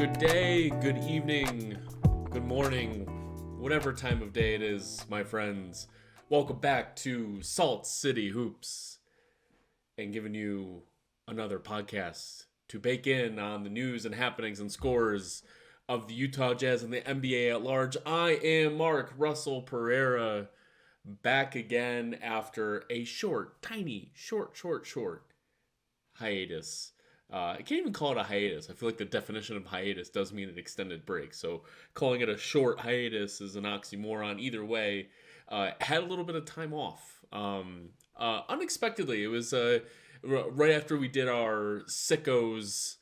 Good day, good evening, good morning, whatever time of day it is, my friends. Welcome back to Salt City Hoops and giving you another podcast to bake in on the news and happenings and scores of the Utah Jazz and the NBA at large. I am Mark Russell Pereira, back again after a short hiatus. I can't even call it a hiatus. I feel like the definition of hiatus does mean an extended break. So calling it a short hiatus is an oxymoron. Either way, had a little bit of time off. Unexpectedly, it was right after we did our Sickos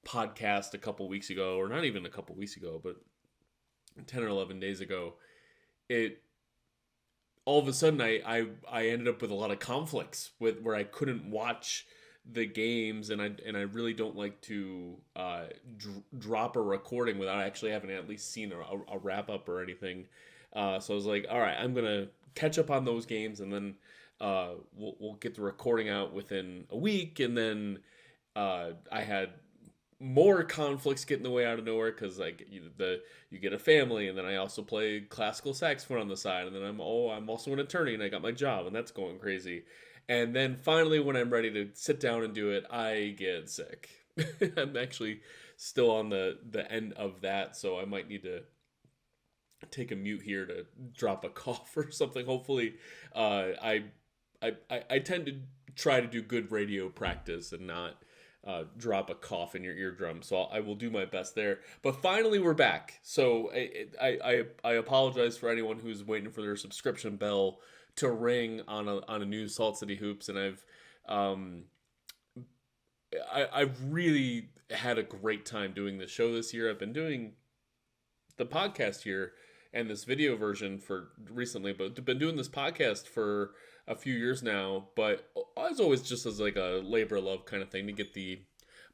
podcast a couple weeks ago, or not even a couple weeks ago, but 10 or 11 days ago. It all of a sudden I ended up with a lot of conflicts with where I couldn't watch the games, and I really don't like to drop a recording without actually having at least seen a wrap up or anything. So I was like, all right, I'm gonna catch up on those games, and then we'll get the recording out within a week. And then I had more conflicts get in the way out of nowhere because like you get a family, and then I also play classical saxophone on the side, and then I'm also an attorney, and I got my job, and that's going crazy. And then finally, when I'm ready to sit down and do it, I get sick. I'm actually still on the end of that, so I might need to take a mute here to drop a cough or something. Hopefully, I tend to try to do good radio practice and not drop a cough in your eardrum. So I will do my best there. But finally, we're back. So I apologize for anyone who's waiting for their subscription bell to ring on a new Salt City Hoops, and I've really had a great time doing this show this year. I've been doing the podcast here and this video version for recently, but been doing this podcast for a few years now. But as always, just as like a labor of love kind of thing to get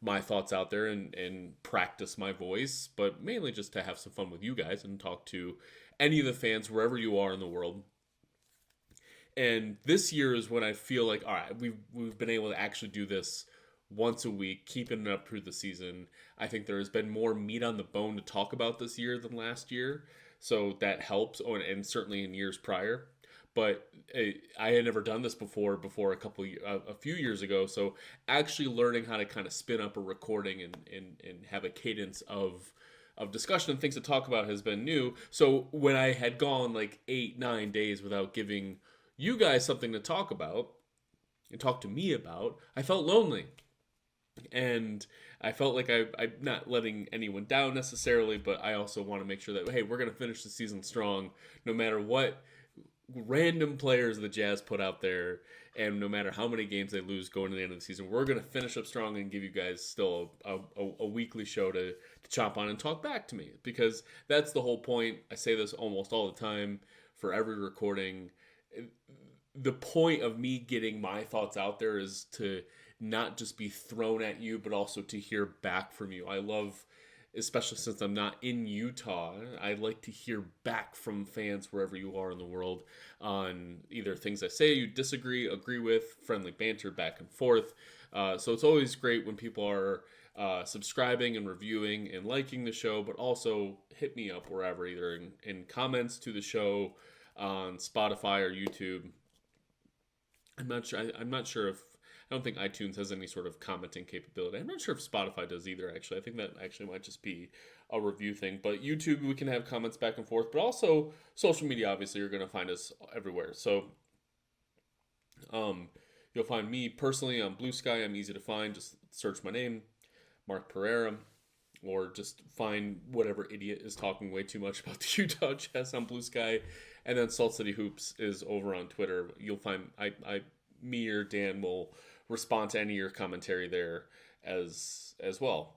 my thoughts out there and practice my voice, but mainly just to have some fun with you guys and talk to any of the fans wherever you are in the world. And this year is when I feel like, all right, we've been able to actually do this once a week, keeping it up through the season. I think there has been more meat on the bone to talk about this year than last year, so that helps. Oh, and certainly in years prior. But I had never done this before a few years ago. So actually learning how to kind of spin up a recording and have a cadence of discussion and things to talk about has been new. So when I had gone like 8-9 days without giving you guys something to talk about and talk to me about, I felt lonely. And I felt like I'm not letting anyone down necessarily, but I also want to make sure that, hey, we're going to finish the season strong no matter what random players the Jazz put out there, and no matter how many games they lose going to the end of the season. We're going to finish up strong and give you guys still a weekly show to chop on and talk back to me, because that's the whole point. I say this almost all the time for every recording. The point of me getting my thoughts out there is to not just be thrown at you, but also to hear back from you. I love, especially since I'm not in Utah, I like to hear back from fans wherever you are in the world on either things I say you disagree, agree with, friendly banter back and forth. So it's always great when people are subscribing and reviewing and liking the show, but also hit me up wherever, either in comments to the show on Spotify or YouTube. I'm not sure if, I don't think iTunes has any sort of commenting capability. I'm not sure if Spotify does either, actually. I think that actually might just be a review thing. But YouTube, we can have comments back and forth. But also, social media, obviously, you're going to find us everywhere. So, you'll find me personally on Blue Sky. I'm easy to find. Just search my name, Mark Pereira. Or just find whatever idiot is talking way too much about the Utah Jazz on Blue Sky. And then Salt City Hoops is over on Twitter. You'll find me or Dan will respond to any of your commentary there as well.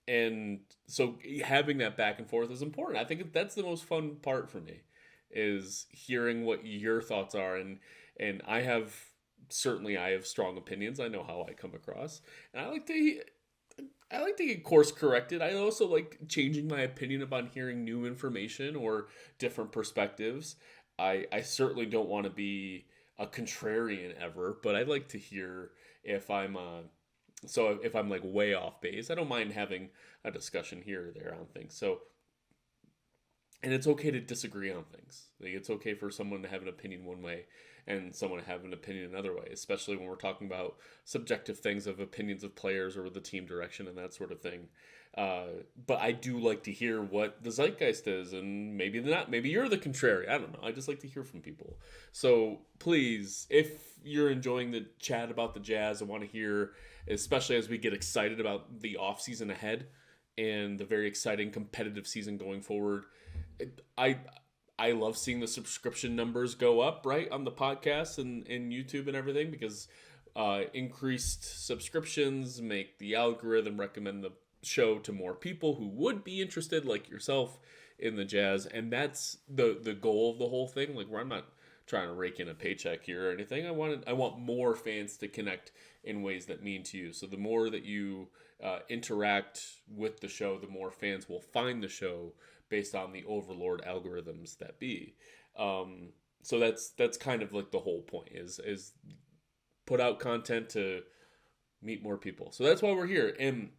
And so having that back and forth is important. I think that's the most fun part for me, is hearing what your thoughts are. And I have strong opinions. I know how I come across. And I like to get course corrected. I also like changing my opinion about hearing new information or different perspectives. I certainly don't want to be a contrarian ever, but I'd like to hear if I'm So if I'm like way off base, I don't mind having a discussion here or there on things. So, and it's okay to disagree on things. Like it's okay for someone to have an opinion one way and someone to have an opinion another way, especially when we're talking about subjective things of opinions of players or the team direction and that sort of thing. But I do like to hear what the zeitgeist is, and maybe not. Maybe you're the contrary. I don't know. I just like to hear from people. So please, if you're enjoying the chat about the Jazz, I want to hear, especially as we get excited about the off season ahead and the very exciting competitive season going forward. I I love seeing the subscription numbers go up, right, on the podcast and YouTube and everything, because increased subscriptions make the algorithm recommend the show to more people who would be interested, like yourself, in the Jazz, and that's the goal of the whole thing. Like, where I'm not trying to rake in a paycheck here or anything. I want more fans to connect in ways that mean to you. So the more that you interact with the show, the more fans will find the show based on the overlord algorithms that be. So that's kind of like the whole point is put out content to meet more people. So that's why we're here. And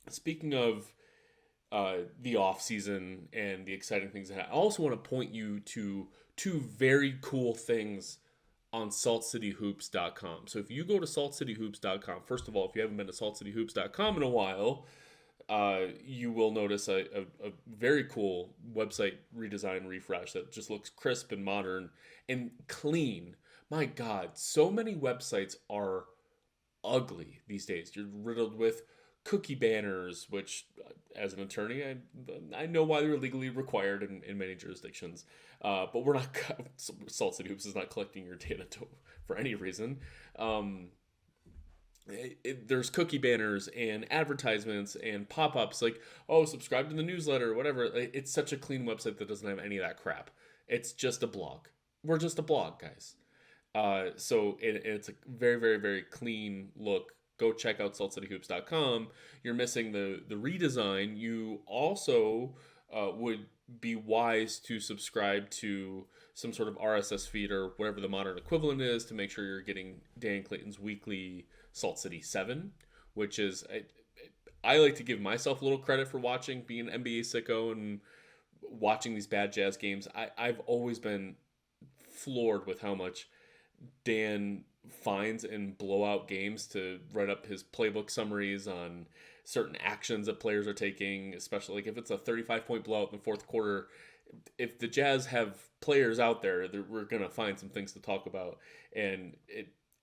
speaking of the off season and the exciting things ahead, I also want to point you to two very cool things on saltcityhoops.com. So if you go to saltcityhoops.com, first of all, if you haven't been to saltcityhoops.com in a while, you will notice a very cool website redesign refresh that just looks crisp and modern and clean. My God, so many websites are ugly these days. You're riddled with cookie banners, which, as an attorney, I know why they're legally required in many jurisdictions. But we're not, Salt City Hoops is not collecting your data for any reason. There's cookie banners and advertisements and pop-ups like, oh, subscribe to the newsletter, whatever. It's such a clean website that doesn't have any of that crap. It's just a blog. We're just a blog, guys. So it's a very, very, very clean look. Go check out saltcityhoops.com. You're missing the redesign. You also would be wise to subscribe to some sort of RSS feed or whatever the modern equivalent is to make sure you're getting Dan Clayton's weekly Salt City 7, which is, I like to give myself a little credit for watching, being an NBA sicko and watching these bad Jazz games. I've always been floored with how much Dan finds in blowout games to write up his playbook summaries on certain actions that players are taking, especially like if it's a 35-point blowout in the fourth quarter. If the Jazz have players out there, we're going to find some things to talk about. And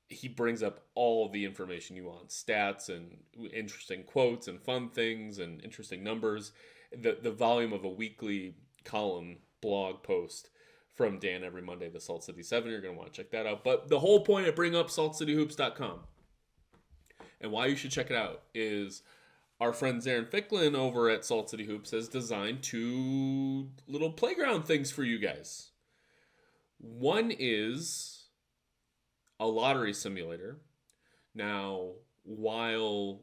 he brings up all the information you want, stats and interesting quotes and fun things and interesting numbers. The volume of a weekly column blog post from Dan every Monday, the Salt City 7. You're going to want to check that out. But the whole point of bringing up saltcityhoops.com and why you should check it out is our friend Zarin Ficklin over at Salt City Hoops has designed two little playground things for you guys. One is a lottery simulator. Now, while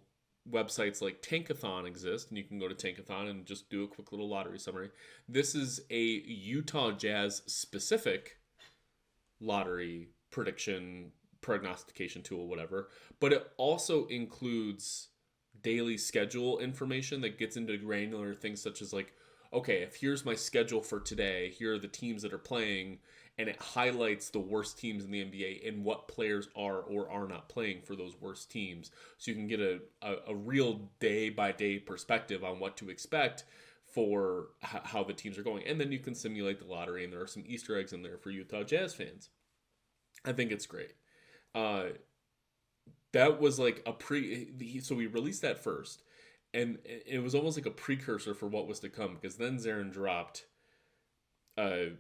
websites like Tankathon exist, and you can go to Tankathon and just do a quick little lottery summary, this is a Utah Jazz specific lottery prediction, prognostication tool, whatever. But it also includes daily schedule information that gets into granular things such as like, okay, if here's my schedule for today, here are the teams that are playing, and it highlights the worst teams in the NBA and what players are or are not playing for those worst teams. So you can get a real day-by-day perspective on what to expect for how the teams are going. And then you can simulate the lottery, and there are some Easter eggs in there for Utah Jazz fans. I think it's great. That was like so we released that first, and it was almost like a precursor for what was to come, because then Zarin dropped a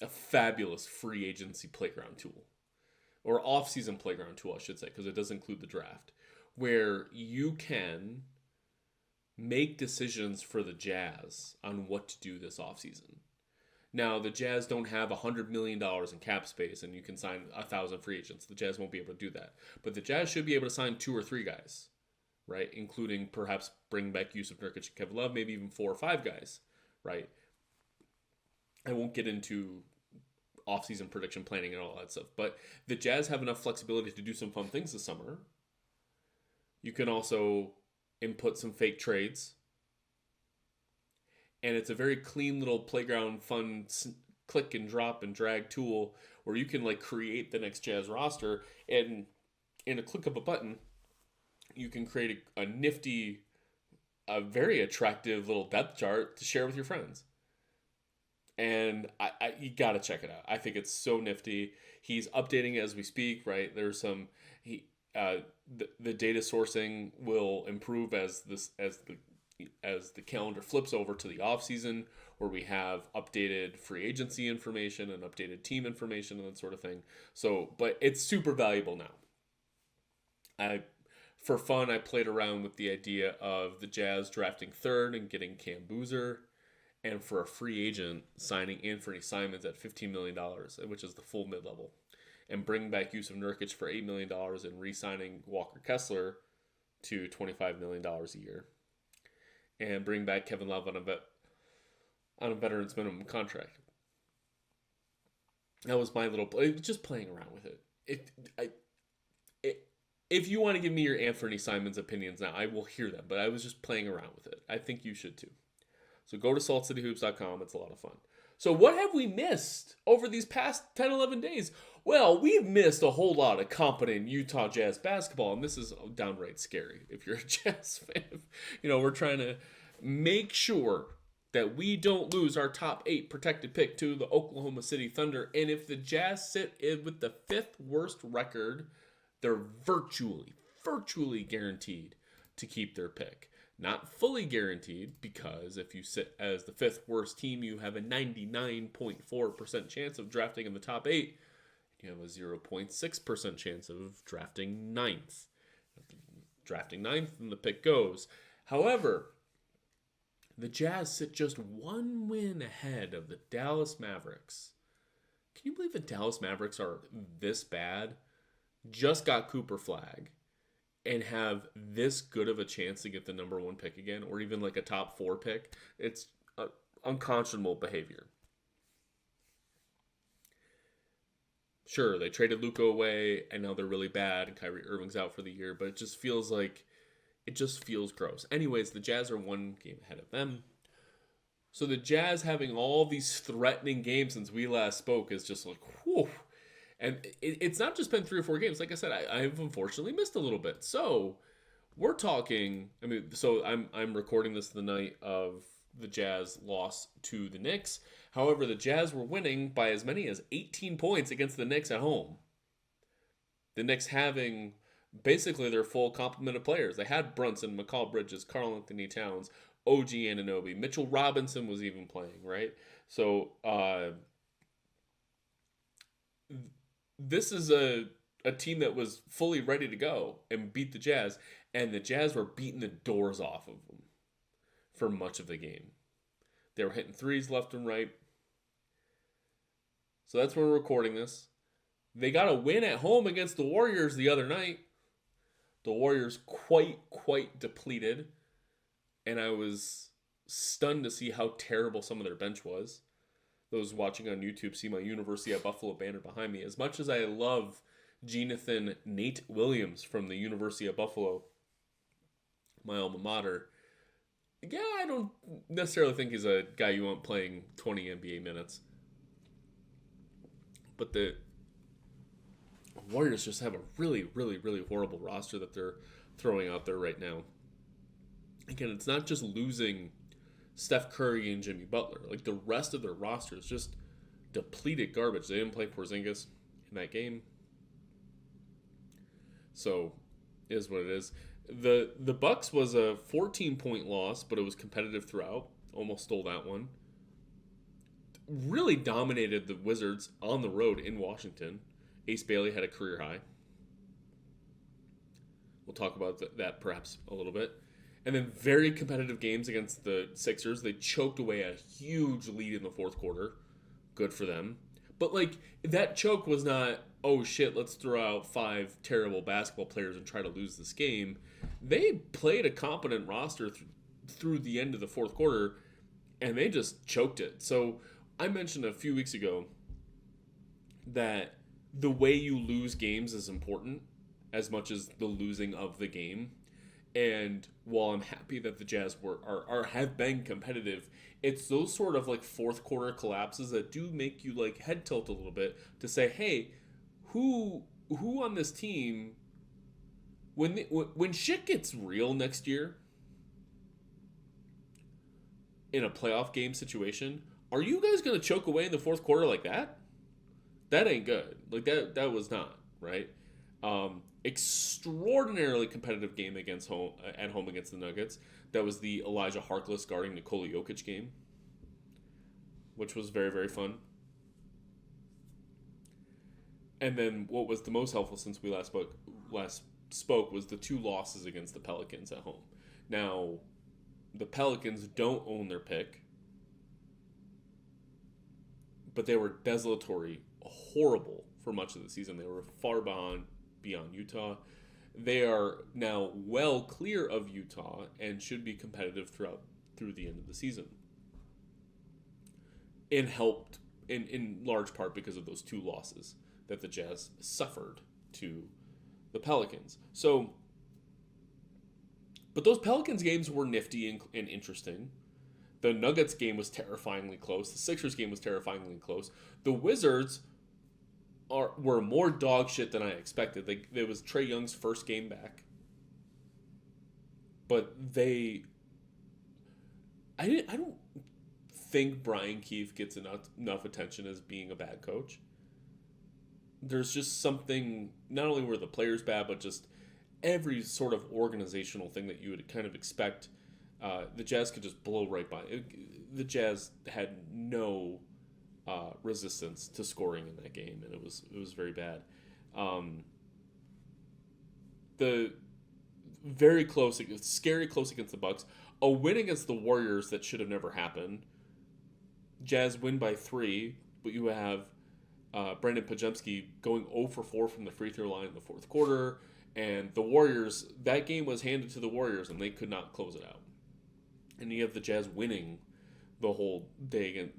fabulous free agency playground tool, or off-season playground tool, I should say, because it does include the draft, where you can make decisions for the Jazz on what to do this offseason. Now, the Jazz don't have $100 million in cap space, and you can sign 1,000 free agents. The Jazz won't be able to do that. But the Jazz should be able to sign 2 or 3 guys, right? Including perhaps bring back Yusuf Nurkic and Kevin Love, maybe even 4 or 5 guys, right? I won't get into off-season prediction planning and all that stuff, but the Jazz have enough flexibility to do some fun things this summer You can also input some fake trades. And it's a very clean little playground, fun click and drop and drag tool where you can like create the next Jazz roster, and in a click of a button, you can create a nifty, a very attractive little depth chart to share with your friends. And you gotta check it out. I think it's so nifty. He's updating it as we speak. Right, there's some the data sourcing will improve as the calendar flips over to the off season, where we have updated free agency information and updated team information and that sort of thing. So, but it's super valuable now. For fun, I played around with the idea of the Jazz drafting third and getting Cam Boozer, and for a free agent signing Anthony Simons at $15 million, which is the full mid-level, and bring back Yusuf Nurkic for $8 million and re-signing Walker Kessler to $25 million a year, and bring back Kevin Love on a veteran's minimum contract. That was my little play, just playing around with it. If you want to give me your Anthony Simons opinions now, I will hear them, but I was just playing around with it. I think you should too. So go to saltcityhoops.com. It's a lot of fun. So what have we missed over these past 10, 11 days? Well, we've missed a whole lot of competent Utah Jazz basketball, and this is downright scary if you're a Jazz fan. We're trying to make sure that we don't lose our top 8 protected pick to the Oklahoma City Thunder. And if the Jazz sit in with the 5th worst record, they're virtually guaranteed to keep their pick. Not fully guaranteed, because if you sit as the 5th worst team, you have a 99.4% chance of drafting in the top 8. You have a 0.6% chance of drafting 9th. Drafting 9th, and the pick goes. However, the Jazz sit just one win ahead of the Dallas Mavericks. Can you believe the Dallas Mavericks are this bad? Just got Cooper Flag, and have this good of a chance to get the number 1 pick again, or even like a top 4 pick. It's unconscionable behavior. Sure, they traded Luka away, and now they're really bad, and Kyrie Irving's out for the year, but it just feels gross. Anyways, the Jazz are 1 game ahead of them. So the Jazz having all these threatening games since we last spoke is just like, whew. And it's not just been 3 or 4 games. Like I said, I've unfortunately missed a little bit. So we're talking. I'm recording this the night of the Jazz loss to the Knicks. However, the Jazz were winning by as many as 18 points against the Knicks at home. The Knicks having basically their full complement of players. They had Brunson, McCall Bridges, Karl Anthony Towns, OG Anunoby, Mitchell Robinson was even playing, right? So this is a team that was fully ready to go and beat the Jazz, and the Jazz were beating the doors off of them for much of the game. They were hitting threes left and right. So that's when we're recording this. They got a win at home against the Warriors the other night. The Warriors quite depleted, and I was stunned to see how terrible some of their bench was. Those watching on YouTube see my University of Buffalo banner behind me. As much as I love Jonathan Nate Williams from the University of Buffalo, my alma mater, yeah, I don't necessarily think he's a guy you want playing 20 NBA minutes. But the Warriors just have a really horrible roster that they're throwing out there right now. Again, it's not just losing Steph Curry and Jimmy Butler. Like, the rest of their roster is just depleted garbage. They didn't play Porzingis in that game. So, it is what it is. The Bucks was a 14-point loss, but it was competitive throughout. Almost stole that one. Really dominated the Wizards on the road in Washington. Ace Bailey had a career high. We'll talk about that perhaps a little bit. And then very competitive games against the Sixers. They choked away a huge lead in the 4th quarter. Good for them. But, like, that choke was not, oh, shit, let's throw out 5 terrible basketball players and try to lose this game. They played a competent roster through the end of the 4th quarter, and they just choked it. So I mentioned a few weeks ago that the way you lose games is important as much as the losing of the game. And while I'm happy that the Jazz have been competitive, it's those sort of like fourth quarter collapses that do make you like head tilt a little bit to say, hey, who on this team when shit gets real next year in a playoff game situation, are you guys gonna choke away in the fourth quarter like that? That ain't good. Like that was not right. Extraordinarily competitive game at home against the Nuggets. That was the Elijah Harkless guarding Nikola Jokic game, which was very, very fun. And then what was the most helpful since we last spoke was the 2 losses against the Pelicans at home. Now, the Pelicans don't own their pick, but they were desolatory, horrible for much of the season. They were far beyond Utah. They are now well clear of Utah and should be competitive through the end of the season. And helped in large part because of those 2 losses that the Jazz suffered to the Pelicans. So, but those Pelicans games were nifty and interesting. The Nuggets game was terrifyingly close. The Sixers game was terrifyingly close. The Wizards were more dog shit than I expected. It was Trae Young's first game back, but I don't think Brian Keefe gets enough attention as being a bad coach. There's just something, not only were the players bad, but just every sort of organizational thing that you would kind of expect. The Jazz could just blow right by. The Jazz had no resistance to scoring in that game, and it was very bad. The very close, scary close against the Bucks. A win against the Warriors that should have never happened. Jazz win by 3, but you have Brandon Podziemski going 0 for 4 from the free throw line in the fourth quarter, and the Warriors, that game was handed to the Warriors, and they could not close it out. And you have the Jazz winning the whole day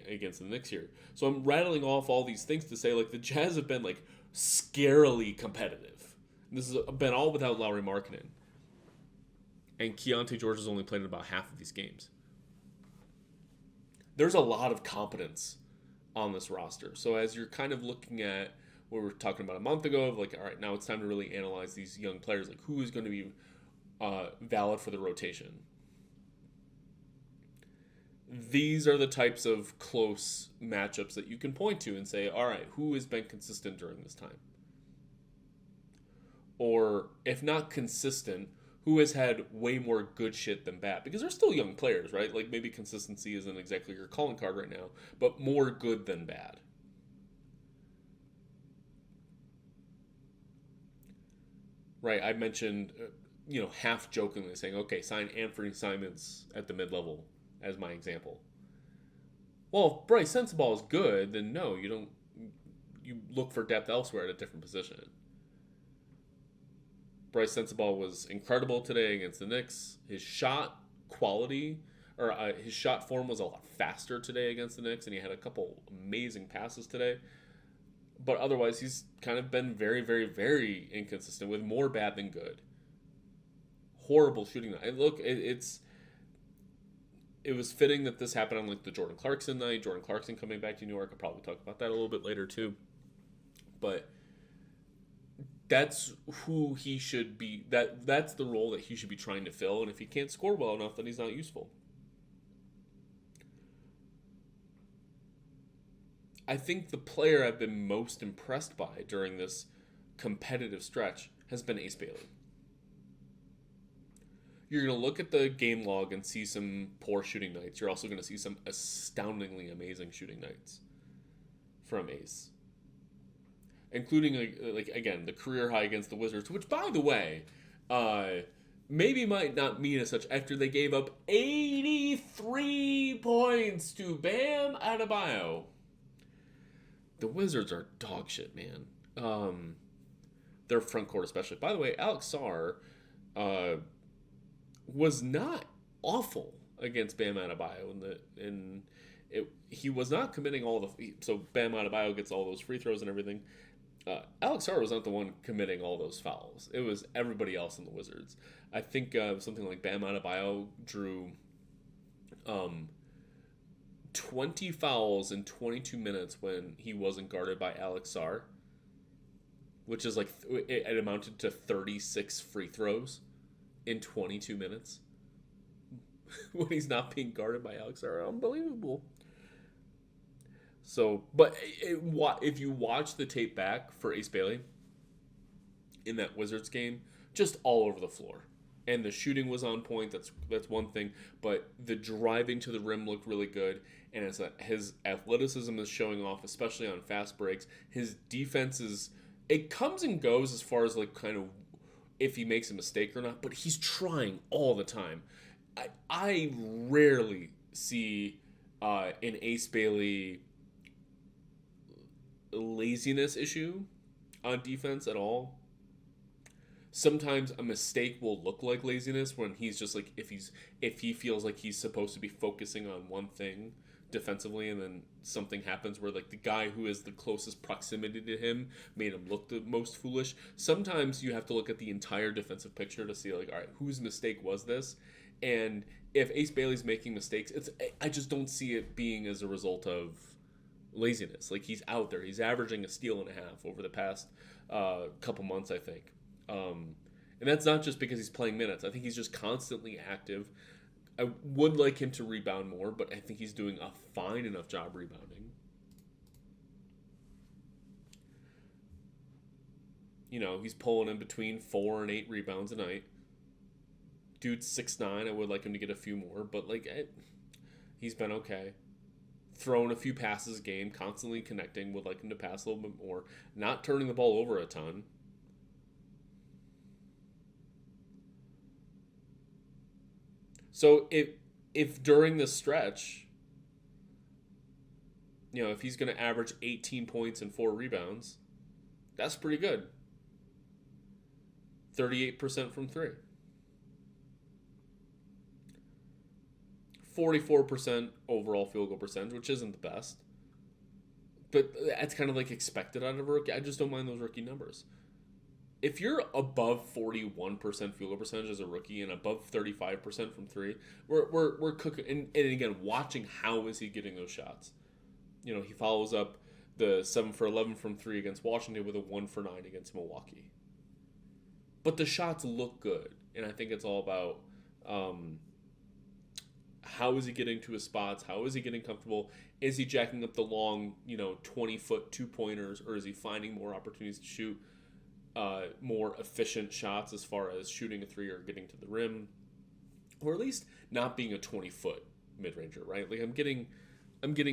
against the Knicks here. So I'm rattling off all these things to say, like, the Jazz have been, like, scarily competitive. And this has been all without Lauri Markkanen. And Keontae George has only played in about half of these games. There's a lot of competence on this roster. So as you're kind of looking at what we were talking about a month ago, of like, all right, now it's time to really analyze these young players, like who is going to be valid for the rotation. These are the types of close matchups that you can point to and say, all right, who has been consistent during this time? Or if not consistent, who has had way more good shit than bad? Because they're still young players, right? Like, maybe consistency isn't exactly your calling card right now, but more good than bad. Right, I mentioned, half jokingly saying, okay, sign Anthony Simons at the mid-level as my example. Well, if Bryce Sensabaugh is good, then no, you don't. You look for depth elsewhere at a different position. Bryce Sensabaugh was incredible today against the Knicks. His shot quality, or his shot form was a lot faster today against the Knicks, and he had a couple amazing passes today. But otherwise, he's kind of been very, very, very inconsistent with more bad than good. Horrible shooting. And look, it was fitting that this happened on like the Jordan Clarkson night. Jordan Clarkson coming back to New York. I'll probably talk about that a little bit later too. But that's who he should be. That's the role that he should be trying to fill. And if he can't score well enough, then he's not useful. I think the player I've been most impressed by during this competitive stretch has been Ace Bailey. You're going to look at the game log and see some poor shooting nights. You're also going to see some astoundingly amazing shooting nights from Ace. Including, again, the career high against the Wizards, which, by the way, maybe might not mean as such after they gave up 83 points to Bam Adebayo. The Wizards are dog shit, man. Their front court especially. By the way, Alex Sarr was not awful against Bam Adebayo. He was not committing all the... So Bam Adebayo gets all those free throws and everything. Alex Sarr was not the one committing all those fouls. It was everybody else in the Wizards. I think something like Bam Adebayo drew 20 fouls in 22 minutes when he wasn't guarded by Alex Sarr, which is like it amounted to 36 free throws in 22 minutes when he's not being guarded by Alex Sarr. Unbelievable. So, but if you watch the tape back for Ace Bailey in that Wizards game, just all over the floor. And the shooting was on point. That's one thing. But the driving to the rim looked really good. And his athleticism is showing off, especially on fast breaks. His defense it comes and goes as far as like kind of if he makes a mistake or not. But he's trying all the time. I rarely see an Ace Bailey laziness issue on defense at all. Sometimes a mistake will look like laziness when he's just like if he feels like he's supposed to be focusing on one thing defensively and then something happens where like the guy who is the closest proximity to him made him look the most foolish. Sometimes you have to look at the entire defensive picture to see like, all right, whose mistake was this? And if Ace Bailey's making mistakes, I just don't see it being as a result of laziness. Like he's out there. He's averaging a steal and a half over the past couple months, I think. And that's not just because he's playing minutes. I think he's just constantly active. I would like him to rebound more, but I think he's doing a fine enough job rebounding. You know, he's pulling in between 4 and 8 rebounds a night. Dude's 6'9". I would like him to get a few more, but like he's been okay. Throwing a few passes a game, constantly connecting. Would like him to pass a little bit more. Not turning the ball over a ton. So if during this stretch, you know, if he's going to average 18 points and 4 rebounds, that's pretty good. 38% from 3. 44% overall field goal percentage, which isn't the best. But that's kind of like expected out of a rookie. I just don't mind those rookie numbers. If you're above 41% field goal percentage as a rookie and above 35% from 3, we're cooking. And again, watching how is he getting those shots. You know, he follows up the 7 for 11 from 3 against Washington with a 1 for 9 against Milwaukee. But the shots look good, and I think it's all about how is he getting to his spots? How is he getting comfortable? Is he jacking up the long, 20-foot two-pointers, or is he finding more opportunities to shoot more efficient shots as far as shooting a 3 or getting to the rim, or at least not being a 20-foot mid-ranger, right? Like I'm getting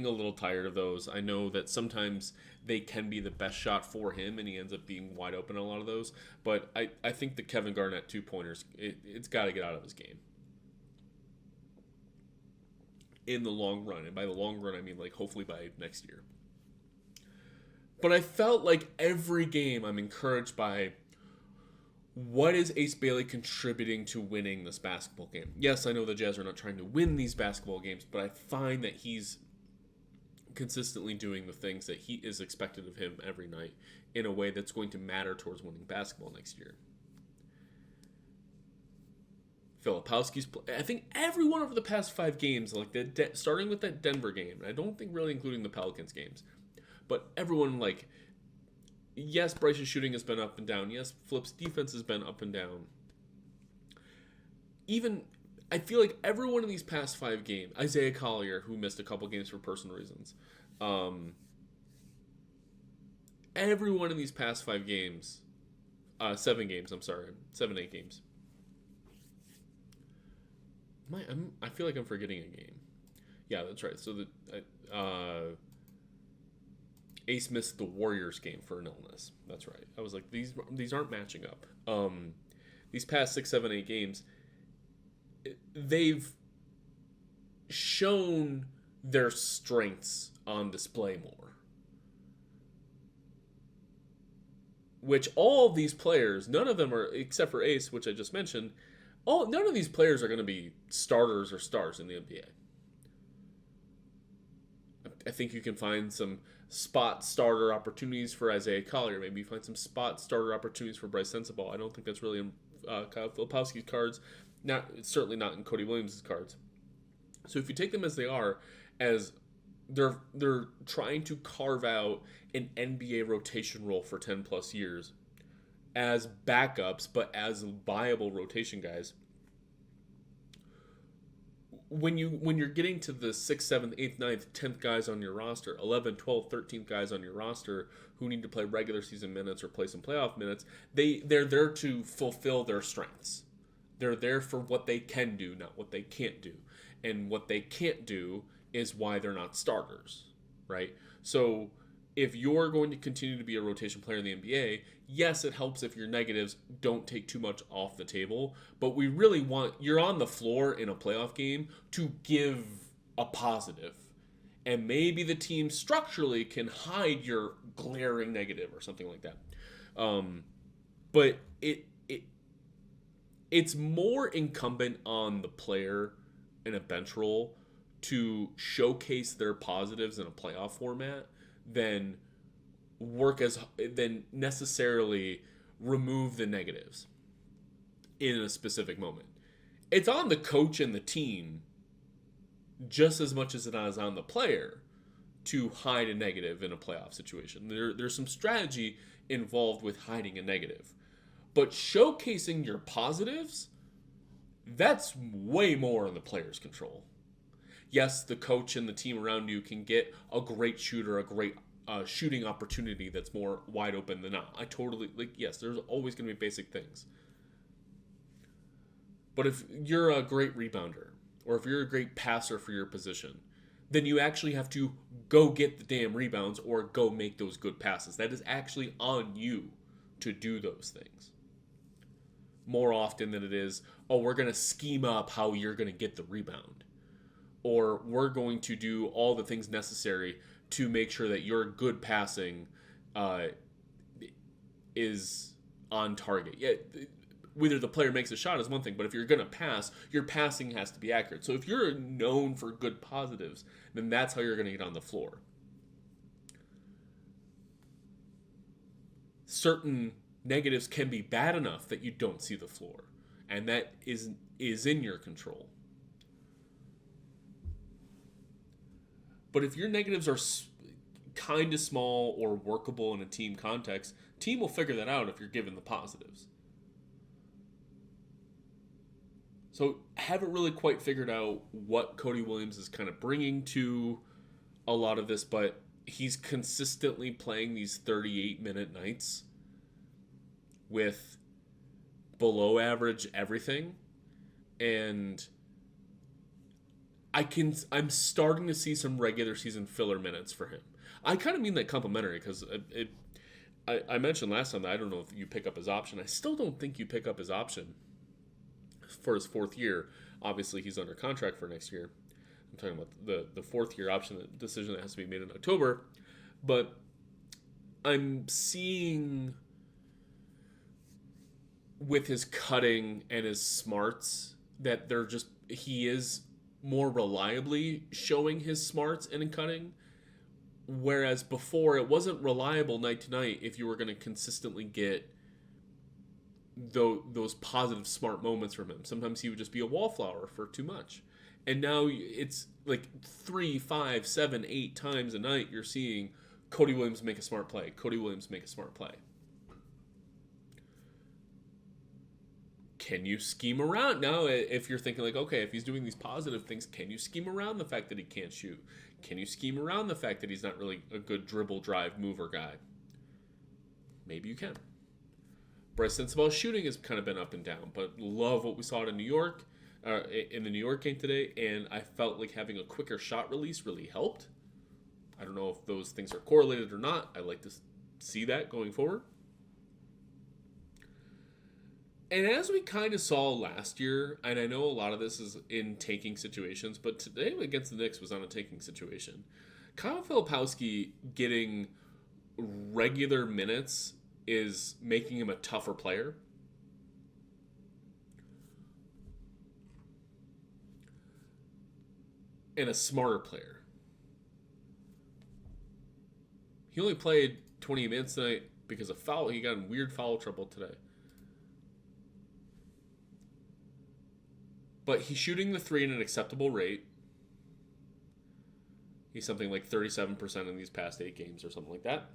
a little tired of those. I know that sometimes they can be the best shot for him, and he ends up being wide open on a lot of those. But I think the Kevin Garnett two-pointers, it's got to get out of his game in the long run. And by the long run, I mean like hopefully by next year. But I felt like every game I'm encouraged by what is Ace Bailey contributing to winning this basketball game. Yes, I know the Jazz are not trying to win these basketball games, but I find that he's consistently doing the things that he is expected of him every night in a way that's going to matter towards winning basketball next year. Filipowski's I think everyone over the past 5 games, like starting with that Denver game, and I don't think really including the Pelicans games, but everyone, like, yes, Bryce's shooting has been up and down. Yes, Flip's defense has been up and down. Even, I feel like everyone in these past 5 games, Isaiah Collier, who missed a couple games for personal reasons, everyone in these past 5 games, 7 games, 7-8 games. I feel like I'm forgetting a game. Yeah, that's right. So Ace missed the Warriors game for an illness. That's right. I was like, these aren't matching up. These past 6, 7, 8 games, they've shown their strengths on display more. Which all of these players, none of them are, except for Ace, which I just mentioned, none of these players are going to be starters or stars in the NBA. I think you can find some spot starter opportunities for Isaiah Collier. Maybe you find some spot starter opportunities for Bryce Sensabaugh. I don't think that's really in Kyle Filipowski's cards. It's certainly not in Cody Williams' cards. So if you take them as they are, as they're trying to carve out an NBA rotation role for 10 plus years as backups, but as viable rotation guys. When you're getting to the 6th, 7th, 8th, 9th, 10th guys on your roster, 11th, 12th, 13th guys on your roster who need to play regular season minutes or play some playoff minutes, they're there to fulfill their strengths. They're there for what they can do, not what they can't do. And what they can't do is why they're not starters, right? So if you're going to continue to be a rotation player in the NBA, yes, it helps if your negatives don't take too much off the table, but we really want, you're on the floor in a playoff game to give a positive. And maybe the team structurally can hide your glaring negative or something like that. But it's more incumbent on the player in a bench role to showcase their positives in a playoff format than necessarily remove the negatives in a specific moment. It's on the coach and the team just as much as it is on the player to hide a negative in a playoff situation. There's some strategy involved with hiding a negative. But showcasing your positives, that's way more in the player's control. Yes, the coach and the team around you can get a great shooter, a great shooting opportunity that's more wide open than not. Yes, there's always going to be basic things. But if you're a great rebounder, or if you're a great passer for your position, then you actually have to go get the damn rebounds or go make those good passes. That is actually on you to do those things. More often than it is, we're going to scheme up how you're going to get the rebound. Or we're going to do all the things necessary to make sure that your good passing is on target. Yeah, whether the player makes a shot is one thing, but if you're going to pass, your passing has to be accurate. So if you're known for good positives, then that's how you're going to get on the floor. Certain negatives can be bad enough that you don't see the floor, and that is in your control. But if your negatives are kind of small or workable in a team context, team will figure that out if you're given the positives. So haven't really quite figured out what Cody Williams is kind of bringing to a lot of this, but he's consistently playing these 38-minute nights with below average everything, and I'm starting to see some regular season filler minutes for him. I kind of mean that complimentary because I mentioned last time that I don't know if you pick up his option. I still don't think you pick up his option for his 4th year. Obviously, he's under contract for next year. I'm talking about the 4th year option decision that has to be made in October. But I'm seeing with his cutting and his smarts that he is more reliably showing his smarts and cutting, whereas before it wasn't reliable night to night if you were going to consistently get those positive smart moments from him. Sometimes he would just be a wallflower for too much, and now it's like 3, 5, 7, 8 times a night you're seeing Cody Williams make a smart play. Cody Williams make a smart play. Can you scheme around? Now, if you're thinking like, okay, if he's doing these positive things, can you scheme around the fact that he can't shoot? Can you scheme around the fact that he's not really a good dribble, drive, mover guy? Maybe you can. Bryce Sensabaugh's shooting has kind of been up and down, but love what we saw in New York, in the New York game today, and I felt like having a quicker shot release really helped. I don't know if those things are correlated or not. I like to see that going forward. And as we kind of saw last year, and I know a lot of this is in taking situations, but today against the Knicks was on a taking situation. Kyle Filipowski getting regular minutes is making him a tougher player. And a smarter player. He only played 20 minutes tonight because of foul. He got in weird foul trouble today. But he's shooting the three at an acceptable rate. He's something like 37% in these past 8 games or something like that.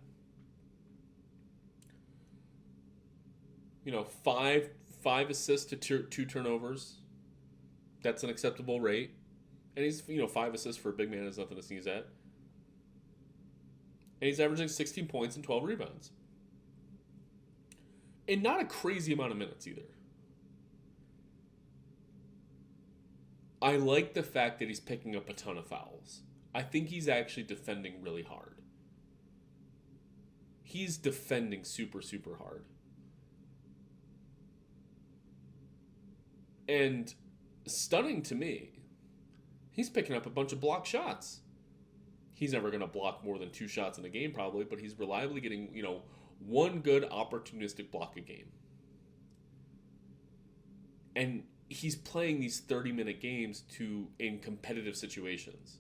You know, five assists to 2 turnovers. That's an acceptable rate. And he's, 5 assists for a big man is nothing to sneeze at. And he's averaging 16 points and 12 rebounds. And not a crazy amount of minutes either. I like the fact that he's picking up a ton of fouls. I think he's actually defending really hard. He's defending super, super hard. And stunning to me, he's picking up a bunch of block shots. He's never going to block more than 2 shots in a game probably, but he's reliably getting, one good opportunistic block a game. And he's playing these 30-minute games in competitive situations.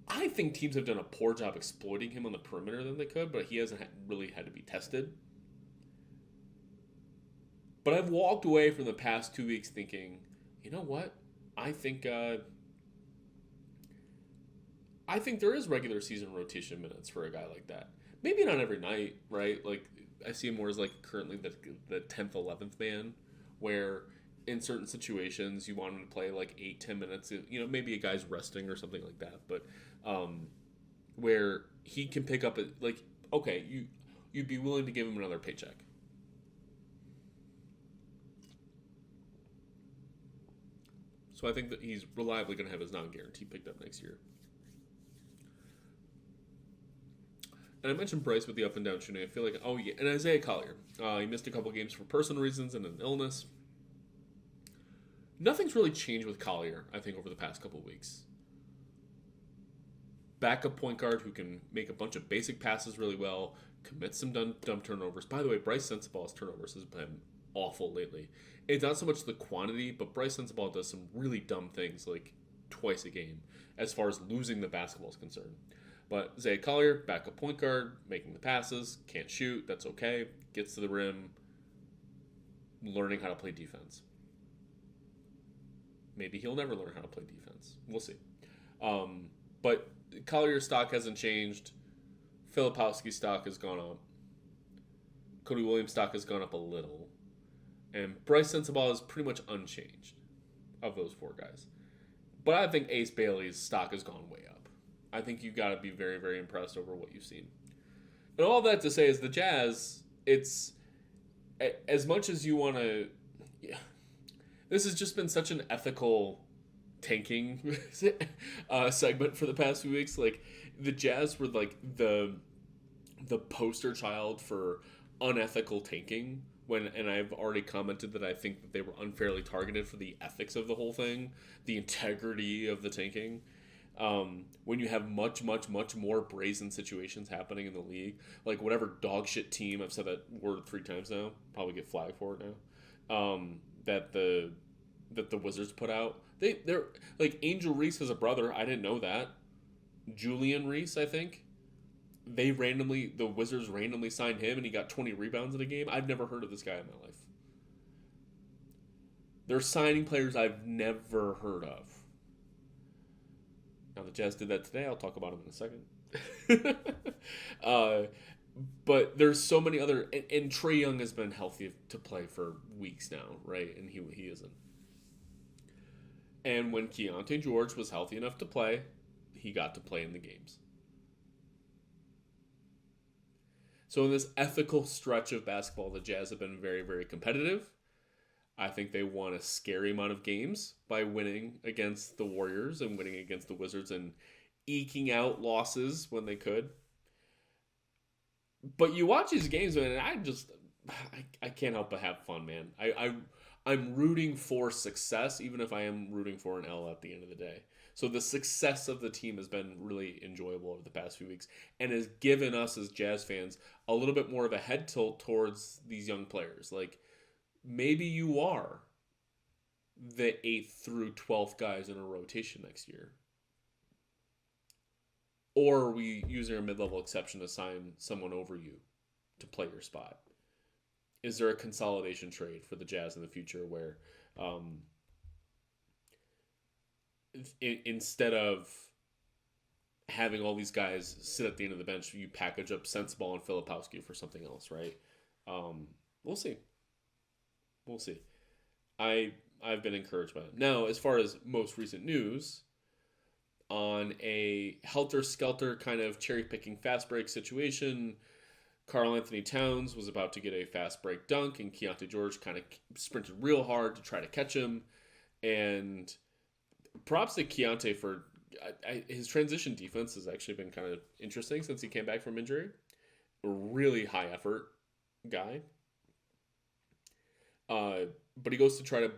I think teams have done a poor job exploiting him on the perimeter than they could, but he hasn't really had to be tested. But I've walked away from the past 2 weeks thinking, you know what? I think there is regular season rotation minutes for a guy like that. Maybe not every night, right? Like I see him more as like currently the 10th, 11th man, where in certain situations you want him to play like 8-10 minutes. Maybe a guy's resting or something like that. But where he can pick up you'd be willing to give him another paycheck. So I think that he's reliably going to have his non-guarantee picked up next year. And I mentioned Bryce with the up and down shooting. I feel like, and Isaiah Collier. He missed a couple games for personal reasons and an illness. Nothing's really changed with Collier, I think, over the past couple weeks. Backup point guard who can make a bunch of basic passes really well, commit some dumb turnovers. By the way, Bryce Sensabaugh's turnovers has been awful lately. It's not so much the quantity, but Bryce Sensabaugh does some really dumb things like twice a game as far as losing the basketball is concerned. But Isaiah Collier, backup point guard, making the passes, can't shoot, that's okay, gets to the rim, learning how to play defense. Maybe he'll never learn how to play defense. We'll see. But Collier's stock hasn't changed. Filipowski's stock has gone up. Cody Williams' stock has gone up a little. And Bryce Sensabaugh is pretty much unchanged of those 4 guys. But I think Ace Bailey's stock has gone way up. I think you've got to be very, very impressed over what you've seen. And all that to say is the Jazz, it's as much as you want to... Yeah, this has just been such an ethical tanking segment for the past few weeks. Like, the Jazz were like the poster child for unethical tanking. And I've already commented that I think that they were unfairly targeted for the ethics of the whole thing, the integrity of the tanking. When you have much, much, much more brazen situations happening in the league, like whatever dog shit team, I've said that word 3 times now, probably get flagged for it now, that the Wizards put out. They're like Angel Reese has a brother. I didn't know that. Julian Reese, I think. The Wizards randomly signed him and he got 20 rebounds in a game. I've never heard of this guy in my life. They're signing players I've never heard of. Now the Jazz did that today. I'll talk about him in a second. But there's so many other... And Trae Young has been healthy to play for weeks now, right? And he isn't. And when Keontae George was healthy enough to play, he got to play in the games. So in this ethical stretch of basketball, the Jazz have been very, very competitive. I think they won a scary amount of games by winning against the Warriors and winning against the Wizards and eking out losses when they could. But you watch these games, man, and I can't help but have fun, man. I'm rooting for success, even if I am rooting for an L at the end of the day. So the success of the team has been really enjoyable over the past few weeks and has given us as Jazz fans a little bit more of a head tilt towards these young players. Like, maybe you are the 8th through 12th guys in a rotation next year. Or are we using our mid-level exception to sign someone over you to play your spot? Is there a consolidation trade for the Jazz in the future where instead of having all these guys sit at the end of the bench, you package up Sensabaugh and Filipowski for something else, right? We'll see. We'll see. I've been encouraged by it. Now, as far as most recent news, on a helter-skelter kind of cherry-picking fast break situation, Karl Anthony Towns was about to get a fast break dunk, and Keontae George kind of sprinted real hard to try to catch him. And props to Keontae for his transition defense has actually been kind of interesting since he came back from injury. A really high effort guy. But he goes to try to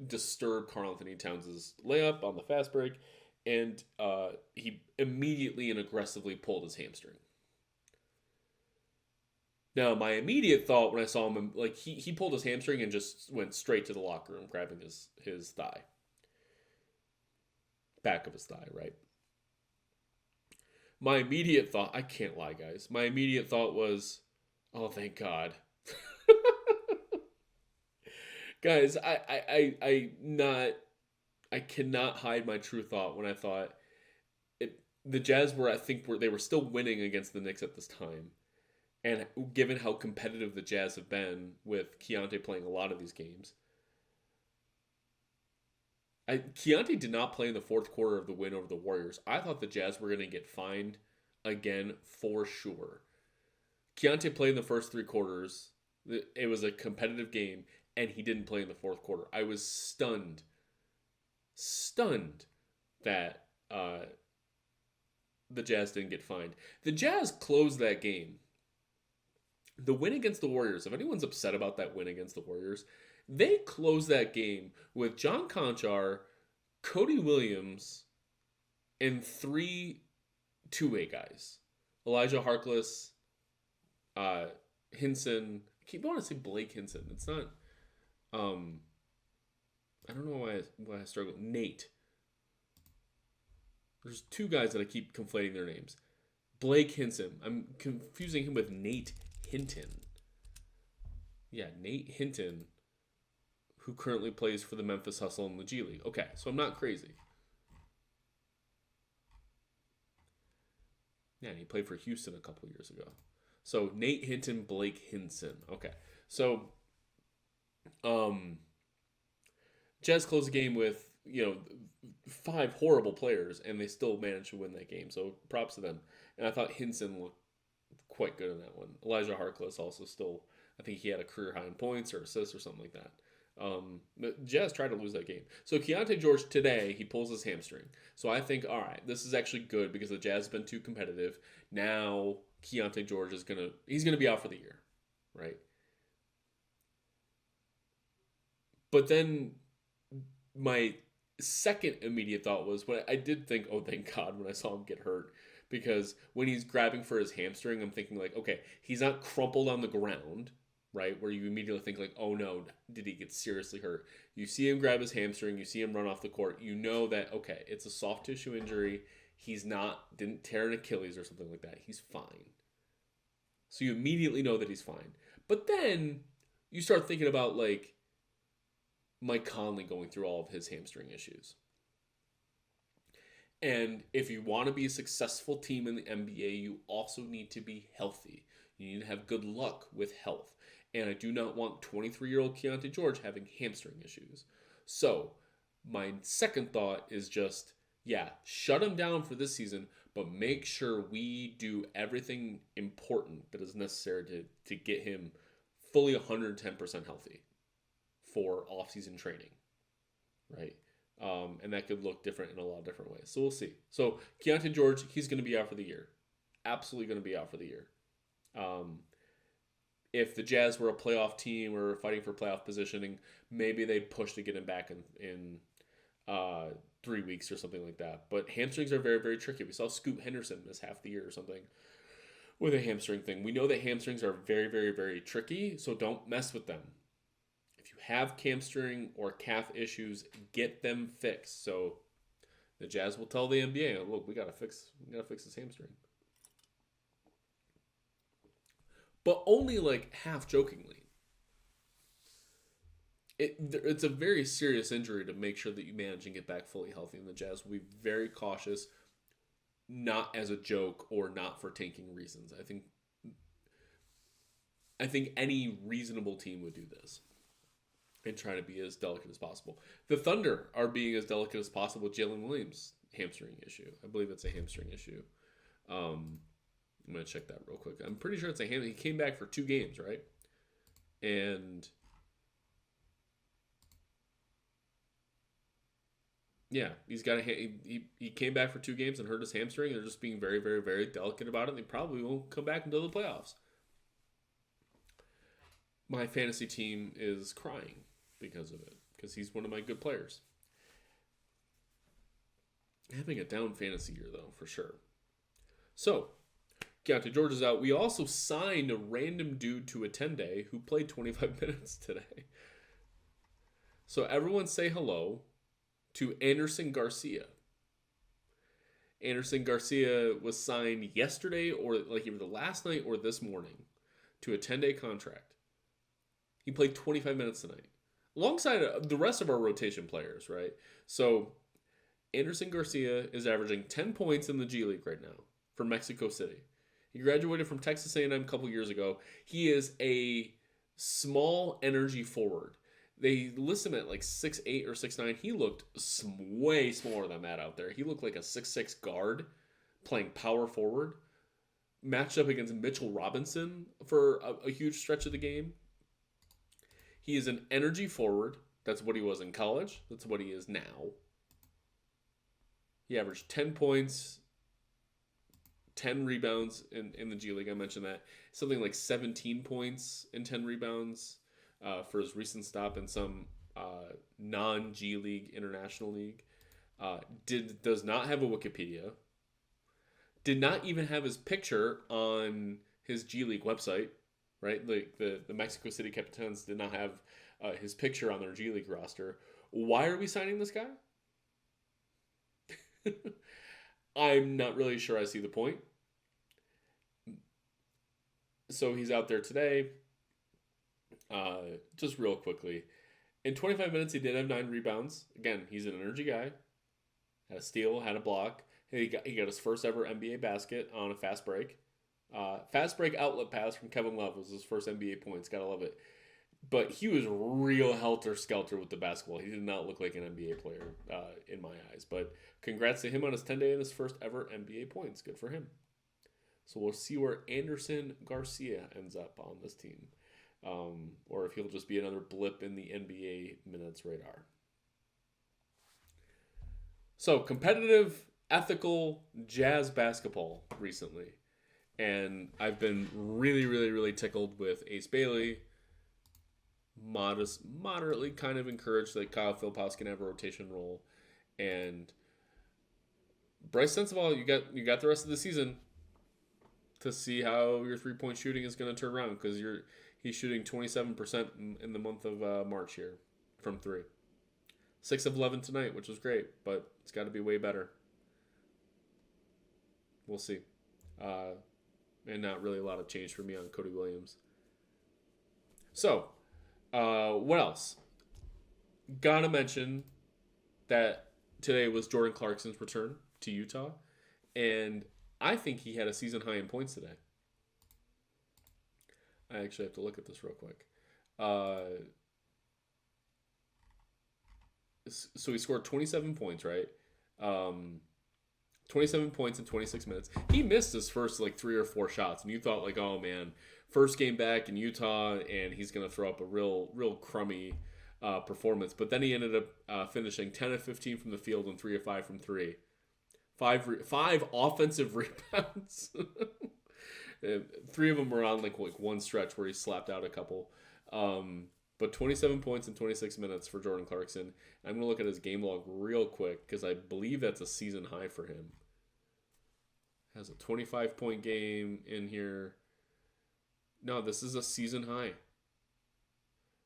disturb Karl Anthony Towns' layup on the fast break, and he immediately and aggressively pulled his hamstring. Now, my immediate thought when I saw him, he pulled his hamstring and just went straight to the locker room, grabbing his thigh. Back of his thigh, right? My immediate thought, I can't lie, guys. My immediate thought was, oh, thank God. Guys, I cannot hide my true thought when I thought the Jazz they were still winning against the Knicks at this time. And given how competitive the Jazz have been with Keontae playing a lot of these games, Keontae did not play in the fourth quarter of the win over the Warriors. I thought the Jazz were going to get fined again for sure. Keontae played in the first three quarters. It was a competitive game, and he didn't play in the fourth quarter. I was stunned that the Jazz didn't get fined. The Jazz closed that game. The win against the Warriors, if anyone's upset about that win against the Warriors, they closed that game with John Conchar, Cody Williams, and 3 two-way guys. Elijah Harkless, Hinson. I keep wanting to say Blake Hinson. It's not. I don't know why I struggle. Nate. There's 2 guys that I keep conflating their names. Blake Hinson. I'm confusing him with Nate Hinton. Yeah, Nate Hinton, who currently plays for the Memphis Hustle in the G League. Okay, so I'm not crazy. Yeah, and he played for Houston a couple years ago. So Nate Hinton, Blake Hinson. Okay, so Jazz closed the game with 5 horrible players, and they still managed to win that game. So props to them. And I thought Hinson looked quite good in that one. Elijah Harkless also still, I think he had a career high in points or assists or something like that. But Jazz tried to lose that game. So Keontae George today, he pulls his hamstring. So I think, all right, this is actually good because the Jazz have been too competitive. Now Keontae George he's gonna be out for the year, right? But then my second immediate thought was when I did think, oh, thank God, when I saw him get hurt. Because when he's grabbing for his hamstring, I'm thinking okay, he's not crumpled on the ground, right? Where you immediately think oh no, did he get seriously hurt? You see him grab his hamstring, you see him run off the court, you know that, okay, it's a soft tissue injury. Didn't tear an Achilles or something like that. He's fine. So you immediately know that he's fine. But then you start thinking about Mike Conley going through all of his hamstring issues. And if you want to be a successful team in the NBA, you also need to be healthy. You need to have good luck with health. And I do not want 23-year-old Keontae George having hamstring issues. So my second thought is just, shut him down for this season, but make sure we do everything important that is necessary to get him fully 110% healthy for off-season training, right? And that could look different in a lot of different ways. So we'll see. So Keontae George, he's going to be out for the year. Absolutely going to be out for the year. If the Jazz were a playoff team or fighting for playoff positioning, maybe they'd push to get him back in 3 weeks or something like that. But hamstrings are very, very tricky. We saw Scoot Henderson miss half the year or something with a hamstring thing. We know that hamstrings are very, very, very tricky, so don't mess with them. If you have hamstring or calf issues, get them fixed. So The Jazz will tell the NBA, look, we gotta fix his hamstring. But only like half jokingly. It's a very serious injury to make sure that you manage and get back fully healthy. And the Jazz will be very cautious, not as a joke or not for tanking reasons. I think any reasonable team would do this and try to be as delicate as possible. The Thunder are being as delicate as possible with Jalen Williams' hamstring issue. I believe it's a hamstring issue. I'm going to check that real quick. I'm pretty sure it's a hamstring. He came back for 2 games, right? And yeah, he's got he came back for 2 games and hurt his hamstring. They're just being very, very, very delicate about it. They probably won't come back until the playoffs. My fantasy team is crying because of it, because he's one of my good players. Having a down fantasy year, though, for sure. So, Keontae George is out. We also signed a random dude to a 10-day who played 25 minutes today. So, everyone say hello to Anderson Garcia. Anderson Garcia was signed yesterday, or like either last night or this morning, to a 10-day contract. He played 25 minutes tonight, alongside the rest of our rotation players, right? So, Anderson Garcia is averaging 10 points in the G League right now for Mexico City. He graduated from Texas A&M a couple years ago. He is a small energy forward. They list him at like 6'8" or 6'9". He looked way smaller than that out there. He looked like a 6'6" guard playing power forward. Matched up against Mitchell Robinson for a huge stretch of the game. He is an energy forward. That's what he was in college. That's what he is now. He averaged 10 points, 10 rebounds in the G League. I mentioned that. Something like 17 points and 10 rebounds for his recent stop in some non-G League international league. Does not have a Wikipedia. Did not even have his picture on his G League website. Right, the Mexico City Capitans did not have his picture on their G League roster. Why are we signing this guy? I'm not really sure I see the point. So he's out there today. Just real quickly. In 25 minutes, he did have 9 rebounds. Again, he's an energy guy. Had a steal, had a block. He got his first ever NBA basket on a fast break. Fast break outlet pass from Kevin Love was his first NBA points. Gotta love it. But he was real helter-skelter with the basketball. He did not look like an NBA player in my eyes. But congrats to him on his 10-day and his first ever NBA points. Good for him. So we'll see where Anderson Garcia ends up on this team. Or if he'll just be another blip in the NBA minutes radar. So, competitive, ethical Jazz basketball recently. And I've been really, really, really tickled with Ace Bailey. Moderately kind of encouraged that Kyle Philpotts can have a rotation role. And Bryce Sensabaugh, you got the rest of the season to see how your 3-point shooting is going to turn around, because he's shooting 27% in the month of March here from 3. 6 of 11 tonight, which was great, but it's got to be way better. We'll see. And not really a lot of change for me on Cody Williams. So, what else? Gotta mention that today was Jordan Clarkson's return to Utah. And I think he had a season high in points today. I actually have to look at this real quick. So he scored 27 points, right? 27 points in 26 minutes. He missed his first 3 or 4 shots, and you thought oh man, first game back in Utah, and he's gonna throw up a real crummy performance. But then he ended up finishing 10 of 15 from the field and 3 of 5 from 3. 5 offensive rebounds. 3 of them were on one stretch where he slapped out a couple. But 27 points in 26 minutes for Jordan Clarkson. I'm going to look at his game log real quick, because I believe that's a season high for him. Has a 25-point game in here. No, this is a season high.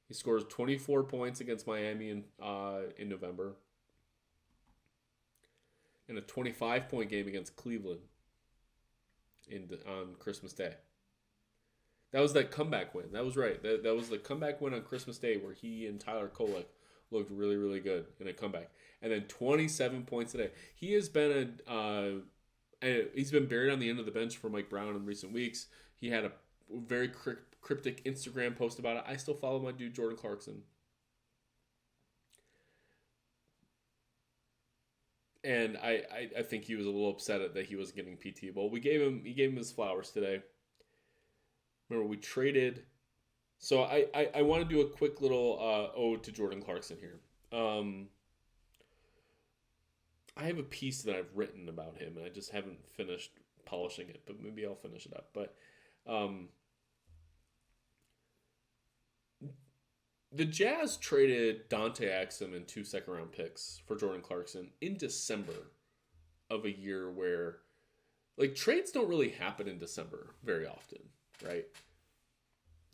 He scores 24 points against Miami in November. in a 25-point game against Cleveland on Christmas Day. That was that comeback win. That was right. That was the comeback win on Christmas Day where he and Tyler Kolek looked really, really good in a comeback. And then 27 points today. He has been he's been buried on the end of the bench for Mike Brown in recent weeks. He had a very cryptic Instagram post about it. I still follow my dude Jordan Clarkson. And I think he was a little upset that he was getting PT. Well, he gave him his flowers today. Remember, we traded. So I want to do a quick little ode to Jordan Clarkson here. I have a piece that I've written about him, and I just haven't finished polishing it, but maybe I'll finish it up. But the Jazz traded Dante Exum and 2 second-round picks for Jordan Clarkson in December of a year where, like, trades don't really happen in December very often, right?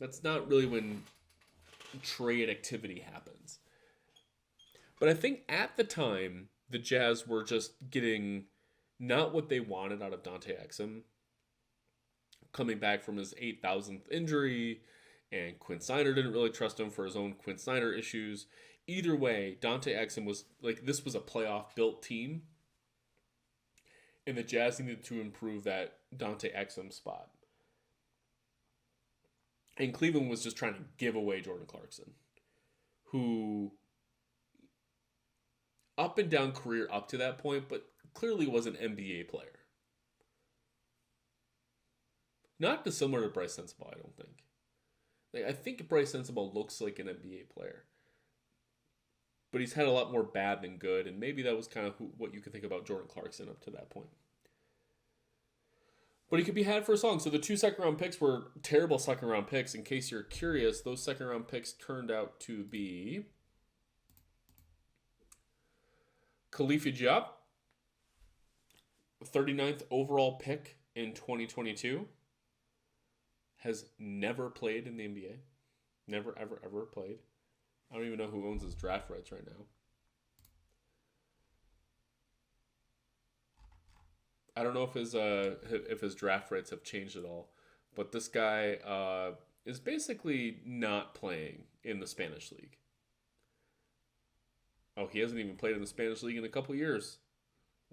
That's not really when trade activity happens. But I think at the time, the Jazz were just getting not what they wanted out of Dante Exum, coming back from his 8,000th injury, and Quinn Snyder didn't really trust him for his own Quinn Snyder issues. Either way, Dante Exum was like, this was a playoff built team, and the Jazz needed to improve that Dante Exum spot. And Cleveland was just trying to give away Jordan Clarkson, who up and down career up to that point, but clearly was an NBA player. Not dissimilar to Bryce Sensabaugh, I don't think. Like, I think Bryce Sensabaugh looks like an NBA player. But he's had a lot more bad than good, and maybe that was kind of what you could think about Jordan Clarkson up to that point. But he could be had for a song. So the 2 second-round picks were terrible second-round picks. In case you're curious, those second-round picks turned out to be Khalifa Diop, 39th overall pick in 2022, has never played in the NBA. Never, ever, ever played. I don't even know who owns his draft rights right now. I don't know if his draft rights have changed at all, but this guy is basically not playing in the Spanish league. Oh, he hasn't even played in the Spanish league in a couple years.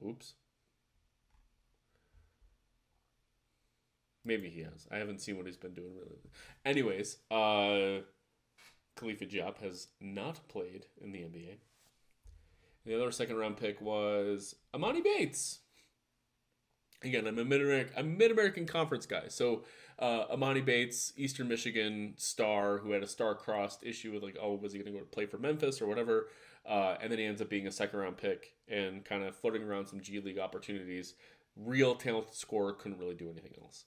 Oops. Maybe he has. I haven't seen what he's been doing really. Anyways, Khalifa Diop has not played in the NBA. The other second-round pick was Amani Bates. Again, I'm a Mid-American Conference guy. So Amani Bates, Eastern Michigan star, who had a star-crossed issue with, like, oh, was he going to go to play for Memphis or whatever? And then he ends up being a second-round pick and kind of flirting around some G League opportunities. Real talented scorer, couldn't really do anything else.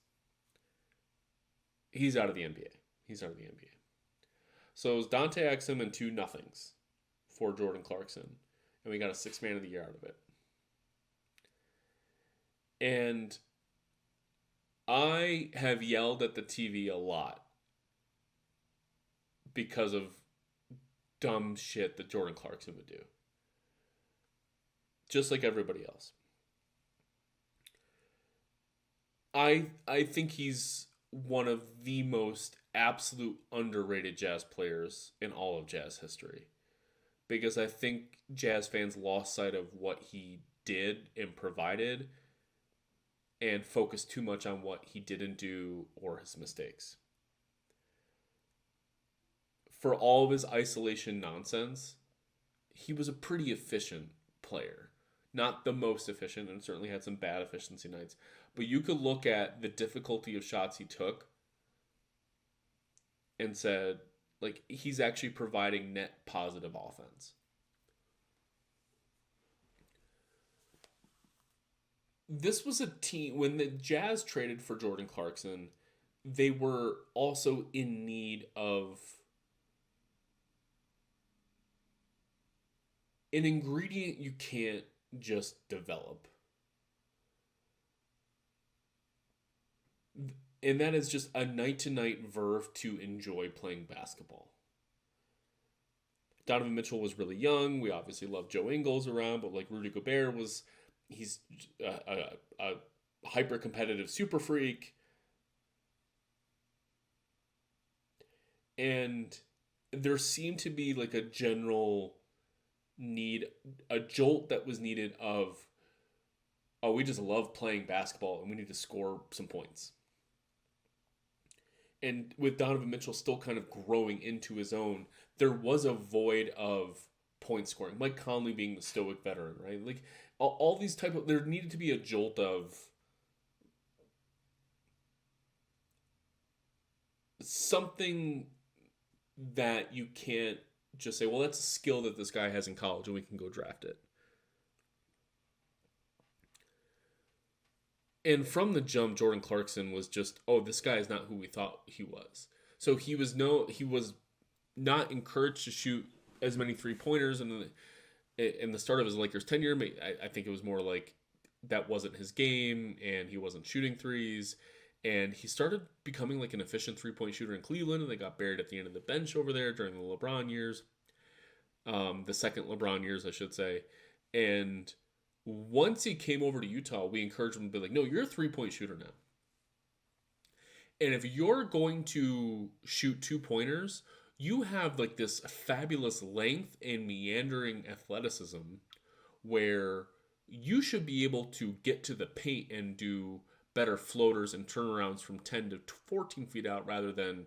He's out of the NBA. So it was Dante Exum and 2 nothings for Jordan Clarkson. And we got a 6th man of the year out of it. And I have yelled at the TV a lot because of dumb shit that Jordan Clarkson would do. Just like everybody else. I think he's one of the most absolute underrated Jazz players in all of Jazz history. Because I think Jazz fans lost sight of what he did and provided and focused too much on what he didn't do or his mistakes. For all of his isolation nonsense, he was a pretty efficient player. Not the most efficient, and certainly had some bad efficiency nights. But you could look at the difficulty of shots he took and said, like, he's actually providing net positive offense. This was a team, when the Jazz traded for Jordan Clarkson, they were also in need of an ingredient you can't just develop. And that is just a night-to-night verve to enjoy playing basketball. Donovan Mitchell was really young. We obviously loved Joe Ingles around, but like Rudy Gobert was He's a hyper competitive super freak, and there seemed to be like a general need, a jolt that was needed of, oh, we just love playing basketball and we need to score some points. And with Donovan Mitchell still kind of growing into his own, there was a void of point scoring. Mike Conley being the stoic veteran, right? Like all these type of, there needed to be a jolt of something that you can't just say, well, that's a skill that this guy has in college and we can go draft it. And from the jump, Jordan Clarkson was just, oh, this guy is not who we thought he was. So he was not encouraged to shoot as many 3-pointers in the start of his Lakers tenure. I think it was more like that wasn't his game and he wasn't shooting threes. And he started becoming like an efficient 3-point shooter in Cleveland, and they got buried at the end of the bench over there during the LeBron years. The second LeBron years, I should say. And once he came over to Utah, we encouraged him to be like, no, you're a 3-point shooter now. And if you're going to shoot 2-pointers, you have like this fabulous length and meandering athleticism where you should be able to get to the paint and do better floaters and turnarounds from 10 to 14 feet out rather than,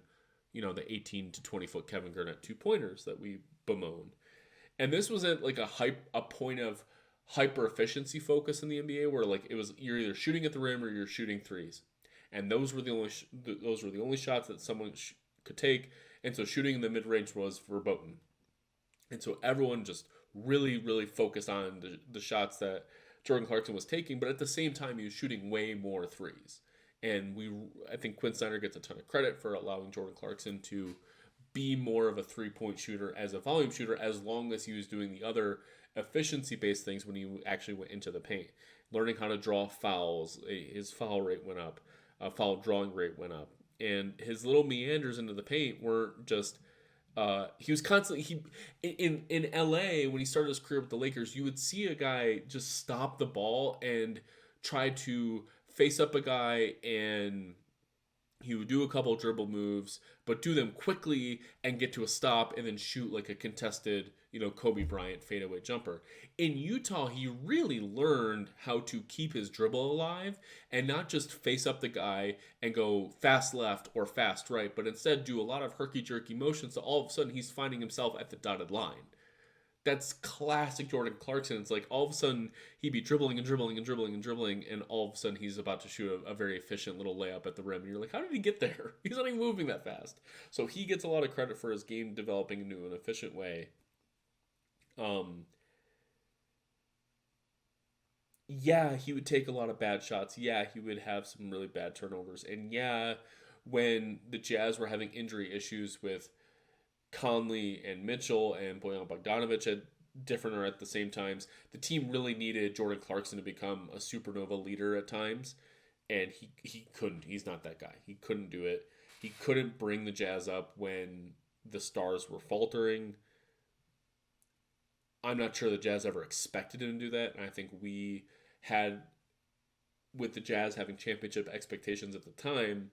the 18 to 20 foot Kevin Garnett 2-pointers that we bemoan. And this was at like a point of hyper efficiency focus in the NBA where like it was, you're either shooting at the rim or you're shooting threes. And those were the only shots that someone could take. And so shooting in the mid range was verboten. And so everyone just really, really focused on the shots that Jordan Clarkson was taking, but at the same time, he was shooting way more threes. And I think Quinn Snyder gets a ton of credit for allowing Jordan Clarkson to be more of a 3-point shooter as a volume shooter, as long as he was doing the other efficiency-based things when he actually went into the paint. Learning how to draw fouls, his foul rate went up, foul drawing rate went up. And his little meanders into the paint weren't just... he was constantly in LA when he started his career with the Lakers. You would see a guy just stop the ball and try to face up a guy, and he would do a couple dribble moves, but do them quickly and get to a stop and then shoot like a contested, Kobe Bryant fadeaway jumper. In Utah, he really learned how to keep his dribble alive and not just face up the guy and go fast left or fast right, but instead do a lot of herky-jerky motions, so all of a sudden he's finding himself at the dotted line. That's classic Jordan Clarkson. It's like all of a sudden he'd be dribbling and dribbling and dribbling and dribbling, and all of a sudden he's about to shoot a very efficient little layup at the rim. And you're like, how did he get there? He's not even moving that fast. So he gets a lot of credit for his game developing into an efficient way. Yeah, he would take a lot of bad shots. Yeah, he would have some really bad turnovers. And yeah, when the Jazz were having injury issues with Conley and Mitchell and Bojan Bogdanovic at different or at the same times, the team really needed Jordan Clarkson to become a supernova leader at times, and he couldn't. He's not that guy. He couldn't do it. He couldn't bring the Jazz up when the stars were faltering. I'm not sure the Jazz ever expected him to do that, and I think we had, with the Jazz having championship expectations at the time,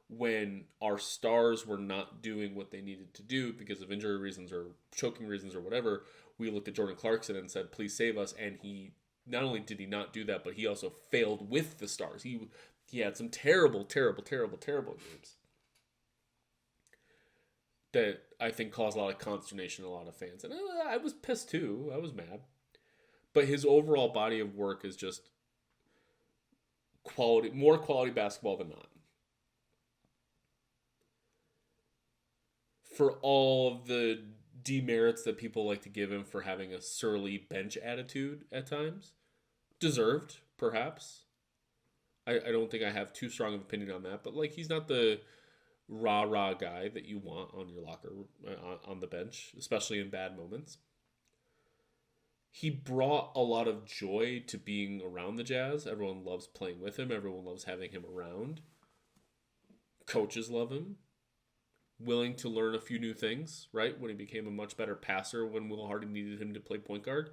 when our stars were not doing what they needed to do because of injury reasons or choking reasons or whatever, we looked at Jordan Clarkson and said, please save us. And he, not only did he not do that, but he also failed with the stars. He had some terrible, terrible, terrible, terrible games that I think caused a lot of consternation in a lot of fans. And I was pissed too. I was mad. But his overall body of work is just more quality basketball than not. For all of the demerits that people like to give him for having a surly bench attitude at times, deserved, perhaps. I don't think I have too strong of an opinion on that, but like he's not the rah-rah guy that you want on your locker, on the bench, especially in bad moments. He brought a lot of joy to being around the Jazz. Everyone loves playing with him. Everyone loves having him around. Coaches love him. Willing to learn a few new things, right? When he became a much better passer when Will Hardy needed him to play point guard.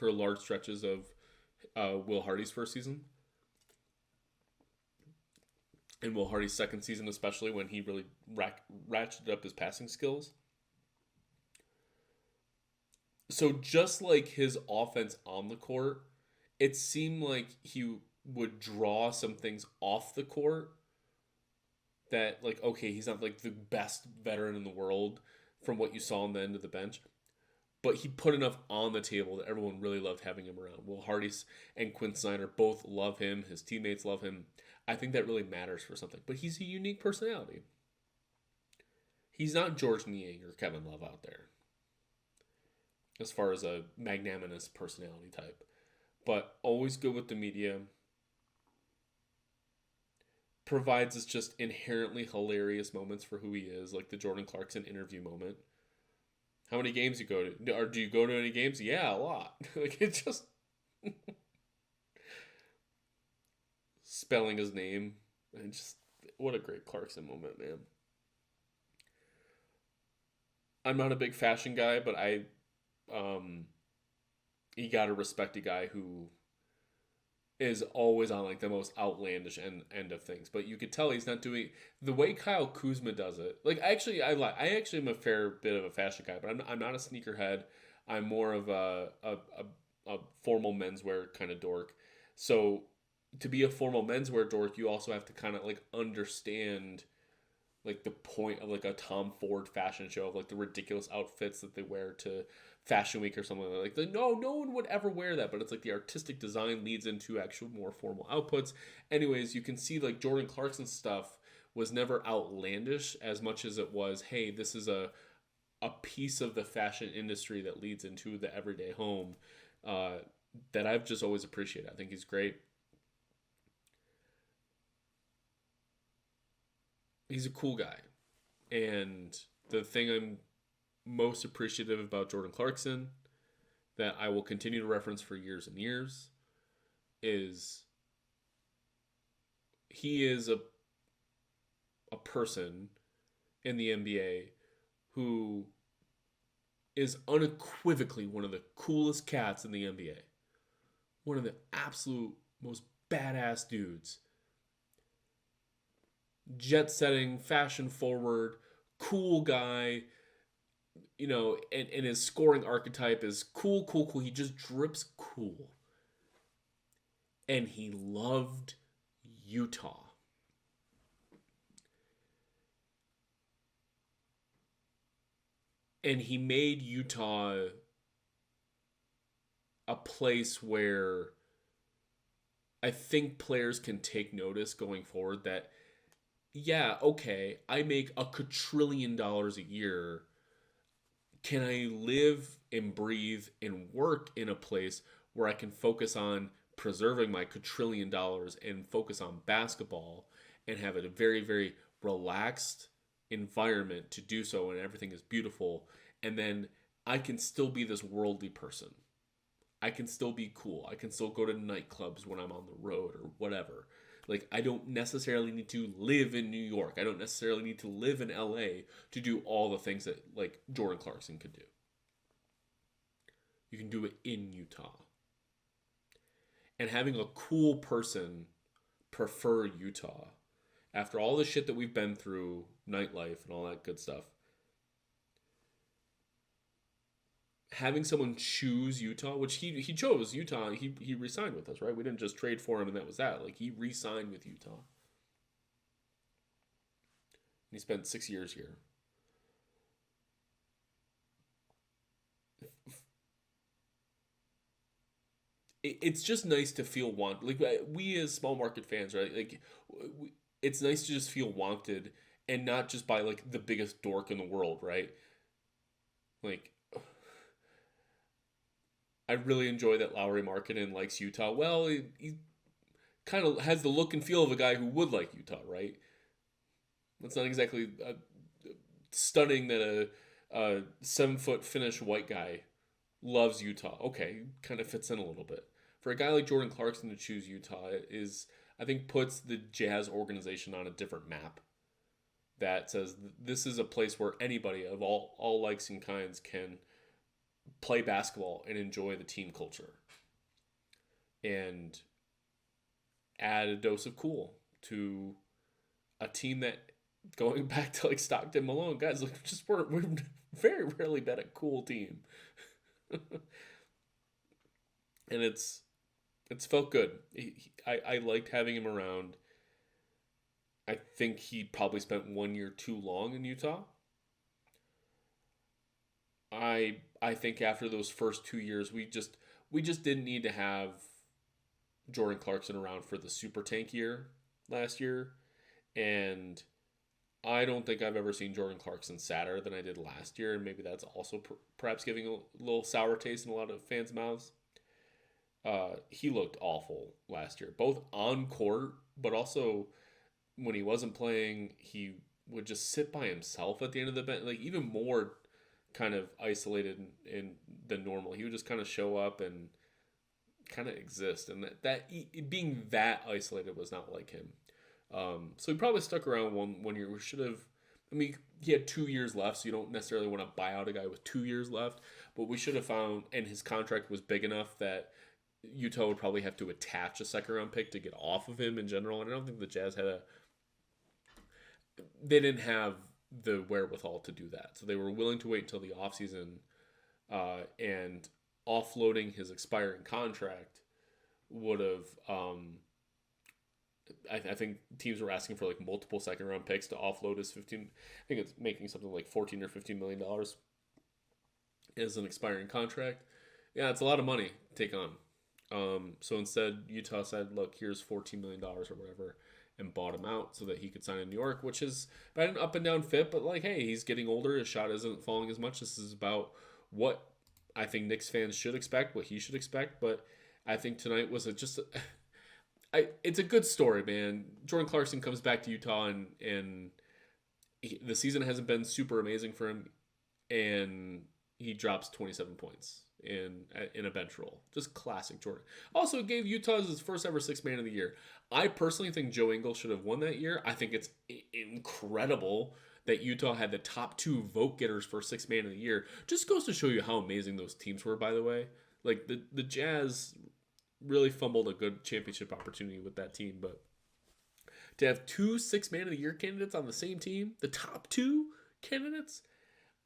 for large stretches of Will Hardy's first season. And Will Hardy's second season, especially when he really ratcheted up his passing skills. So just like his offense on the court, it seemed like he would draw some things off the court that, like, okay, he's not like the best veteran in the world from what you saw on the end of the bench, but he put enough on the table that everyone really loved having him around. Will Hardy and Quinn Snyder both love him. His teammates love him. I think that really matters for something. But he's a unique personality. He's not George Niang or Kevin Love out there as far as a magnanimous personality type. But always good with the media. Provides us just inherently hilarious moments for who he is, like the Jordan Clarkson interview moment. How many games you go to? Or do you go to any games? Yeah, a lot. Like, it just... spelling his name. And just... what a great Clarkson moment, man. I'm not a big fashion guy, but you gotta respect a guy who is always on like the most outlandish end of things. But you could tell he's not doing the way Kyle Kuzma does it. Like, I actually am a fair bit of a fashion guy, but I'm not a sneakerhead. I'm more of a formal menswear kind of dork. So to be a formal menswear dork, you also have to kind of like understand like the point of like a Tom Ford fashion show of like the ridiculous outfits that they wear to Fashion Week or something like that. No one would ever wear that, but it's like the artistic design leads into actual more formal outputs. Anyways, you can see like Jordan Clarkson's stuff was never outlandish as much as it was, hey, this is a piece of the fashion industry that leads into the everyday home that I've just always appreciated. I think he's great. He's a cool guy. And the thing I'm most appreciative about Jordan Clarkson, that I will continue to reference for years and years, is he is a person in the NBA who is unequivocally one of the coolest cats in the NBA. One of the absolute most badass dudes. Jet setting, fashion forward, cool guy. You know, and his scoring archetype is cool. He just drips cool. And he loved Utah. And he made Utah a place where I think players can take notice going forward that, yeah, okay, I make $1 quadrillion a year. Can I live and breathe and work in a place where I can focus on preserving my $1 quadrillion and focus on basketball and have a very, very relaxed environment to do so, and everything is beautiful, and then I can still be this worldly person. I can still be cool. I can still go to nightclubs when I'm on the road or whatever. Like, I don't necessarily need to live in New York. I don't necessarily need to live in LA to do all the things that, like, Jordan Clarkson could do. You can do it in Utah. And having a cool person prefer Utah, after all the shit that we've been through, nightlife and all that good stuff, having someone choose Utah, which he chose Utah, he re-signed with us, right? We didn't just trade for him and that was that. Like, he re-signed with Utah. And he spent 6 years here. It's just nice to feel wanted. Like, we as small market fans, right? Like, it's nice to just feel wanted and not just by, like, the biggest dork in the world, right? Like, I really enjoy that Lowry Markkanen likes Utah. Well, he kind of has the look and feel of a guy who would like Utah, right? It's not exactly stunning that a 7-foot Finnish white guy loves Utah. Okay, kind of fits in a little bit. For a guy like Jordan Clarkson to choose Utah is, I think, puts the Jazz organization on a different map. That says this is a place where anybody of all likes and kinds can play basketball and enjoy the team culture and add a dose of cool to a team that, going back to like Stockton Malone, guys, like we're very rarely been a cool team. And it's felt good. I liked having him around. I think he probably spent 1 year too long in Utah. I think after those first 2 years, we just didn't need to have Jordan Clarkson around for the super tank year last year, and I don't think I've ever seen Jordan Clarkson sadder than I did last year, and maybe that's also perhaps giving a little sour taste in a lot of fans' mouths. He looked awful last year, both on court, but also when he wasn't playing, he would just sit by himself at the end of the bench, like even more kind of isolated than normal. He would just kind of show up and kind of exist, and being that isolated was not like him. So he probably stuck around one year. We should have. I mean, he had 2 years left, so you don't necessarily want to buy out a guy with 2 years left. But we should have found, and his contract was big enough that Utah would probably have to attach a second-round pick to get off of him in general. And I don't think the Jazz they didn't have the wherewithal to do that. So they were willing to wait until the offseason, and offloading his expiring contract would have, I think teams were asking for like multiple second round picks to offload his 15. I think it's making something like $14 or $15 million as an expiring contract. Yeah, it's a lot of money to take on. So instead, Utah said, look, here's $14 million or whatever, and bought him out so that he could sign in New York, which is about an up and down fit, but like, hey, he's getting older. His shot isn't falling as much. This is about what I think Knicks fans should expect, what he should expect. But I think tonight was it's a good story, man. Jordan Clarkson comes back to Utah, and the season hasn't been super amazing for him, and he drops 27 points in a bench role. Just classic Jordan. Also gave Utah his first ever Sixth Man of the Year. I personally think Joe Ingles should have won that year. I think it's incredible that Utah had the top 2 vote getters for Sixth Man of the Year. Just goes to show you how amazing those teams were, by the way. Like, the Jazz really fumbled a good championship opportunity with that team, but to have 2 Sixth Man of the Year candidates on the same team, the top 2 candidates,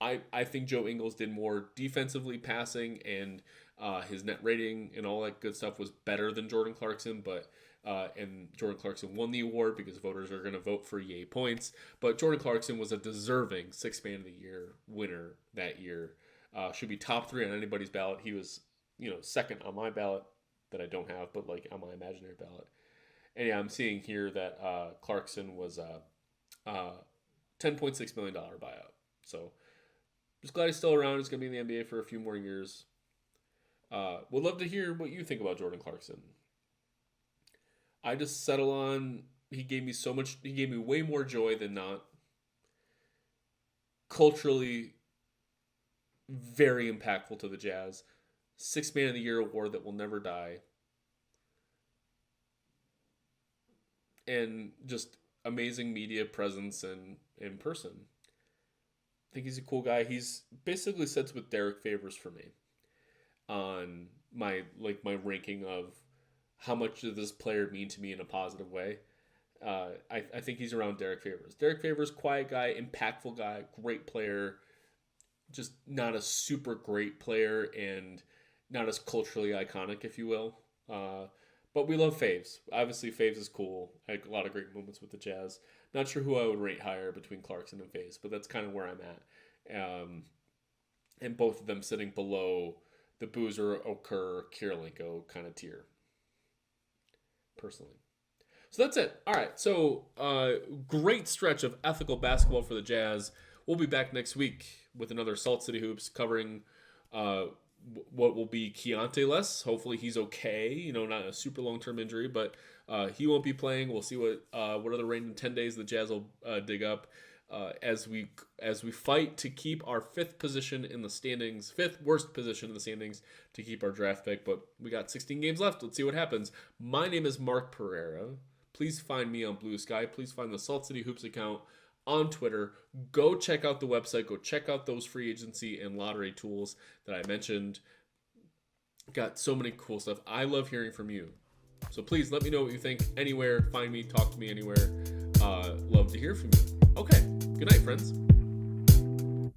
I think Joe Ingles did more defensively, passing, and his net rating and all that good stuff was better than Jordan Clarkson, but and Jordan Clarkson won the award because voters are going to vote for yay points. But Jordan Clarkson was a deserving Sixth Man of the Year winner that year. Should be top 3 on anybody's ballot. He was, second on my ballot that I don't have, but like on my imaginary ballot. And yeah, I'm seeing here that Clarkson was a $10.6 million buyout. So just glad he's still around. He's going to be in the NBA for a few more years. Would love to hear what you think about Jordan Clarkson. I just settle on, he gave me way more joy than not. Culturally, very impactful to the Jazz. Sixth Man of the Year award that will never die. And just amazing media presence and in person. I think he's a cool guy. He's basically sits with Derek Favors for me on my ranking of how much does this player mean to me in a positive way. I think he's around Derek Favors. Derek Favors, quiet guy, impactful guy, great player, just not a super great player and not as culturally iconic, if you will. But we love Faves. Obviously, Faves is cool. Had a lot of great moments with the Jazz. Not sure who I would rate higher between Clarkson and Faves, but that's kind of where I'm at. And both of them sitting below the Boozer, Okur, Kirilenko kind of tier, personally. So that's it. All right. So great stretch of ethical basketball for the Jazz. We'll be back next week with another Salt City Hoops covering what will be Keontae less. Hopefully he's okay. Not a super long-term injury, but he won't be playing. We'll see what other random 10 days the Jazz will dig up as we fight to keep our fifth position in the standings, fifth worst position in the standings to keep our draft pick. But we got 16 games left. Let's see what happens. My name is Mark Pereira. Please find me on Blue Sky. Please find the Salt City Hoops account on Twitter. Go check out the website. Go check out those free agency and lottery tools that I mentioned. Got so many cool stuff. I love hearing from you. So please let me know what you think anywhere. Find me, talk to me anywhere. Love to hear from you. Okay. Good night, friends.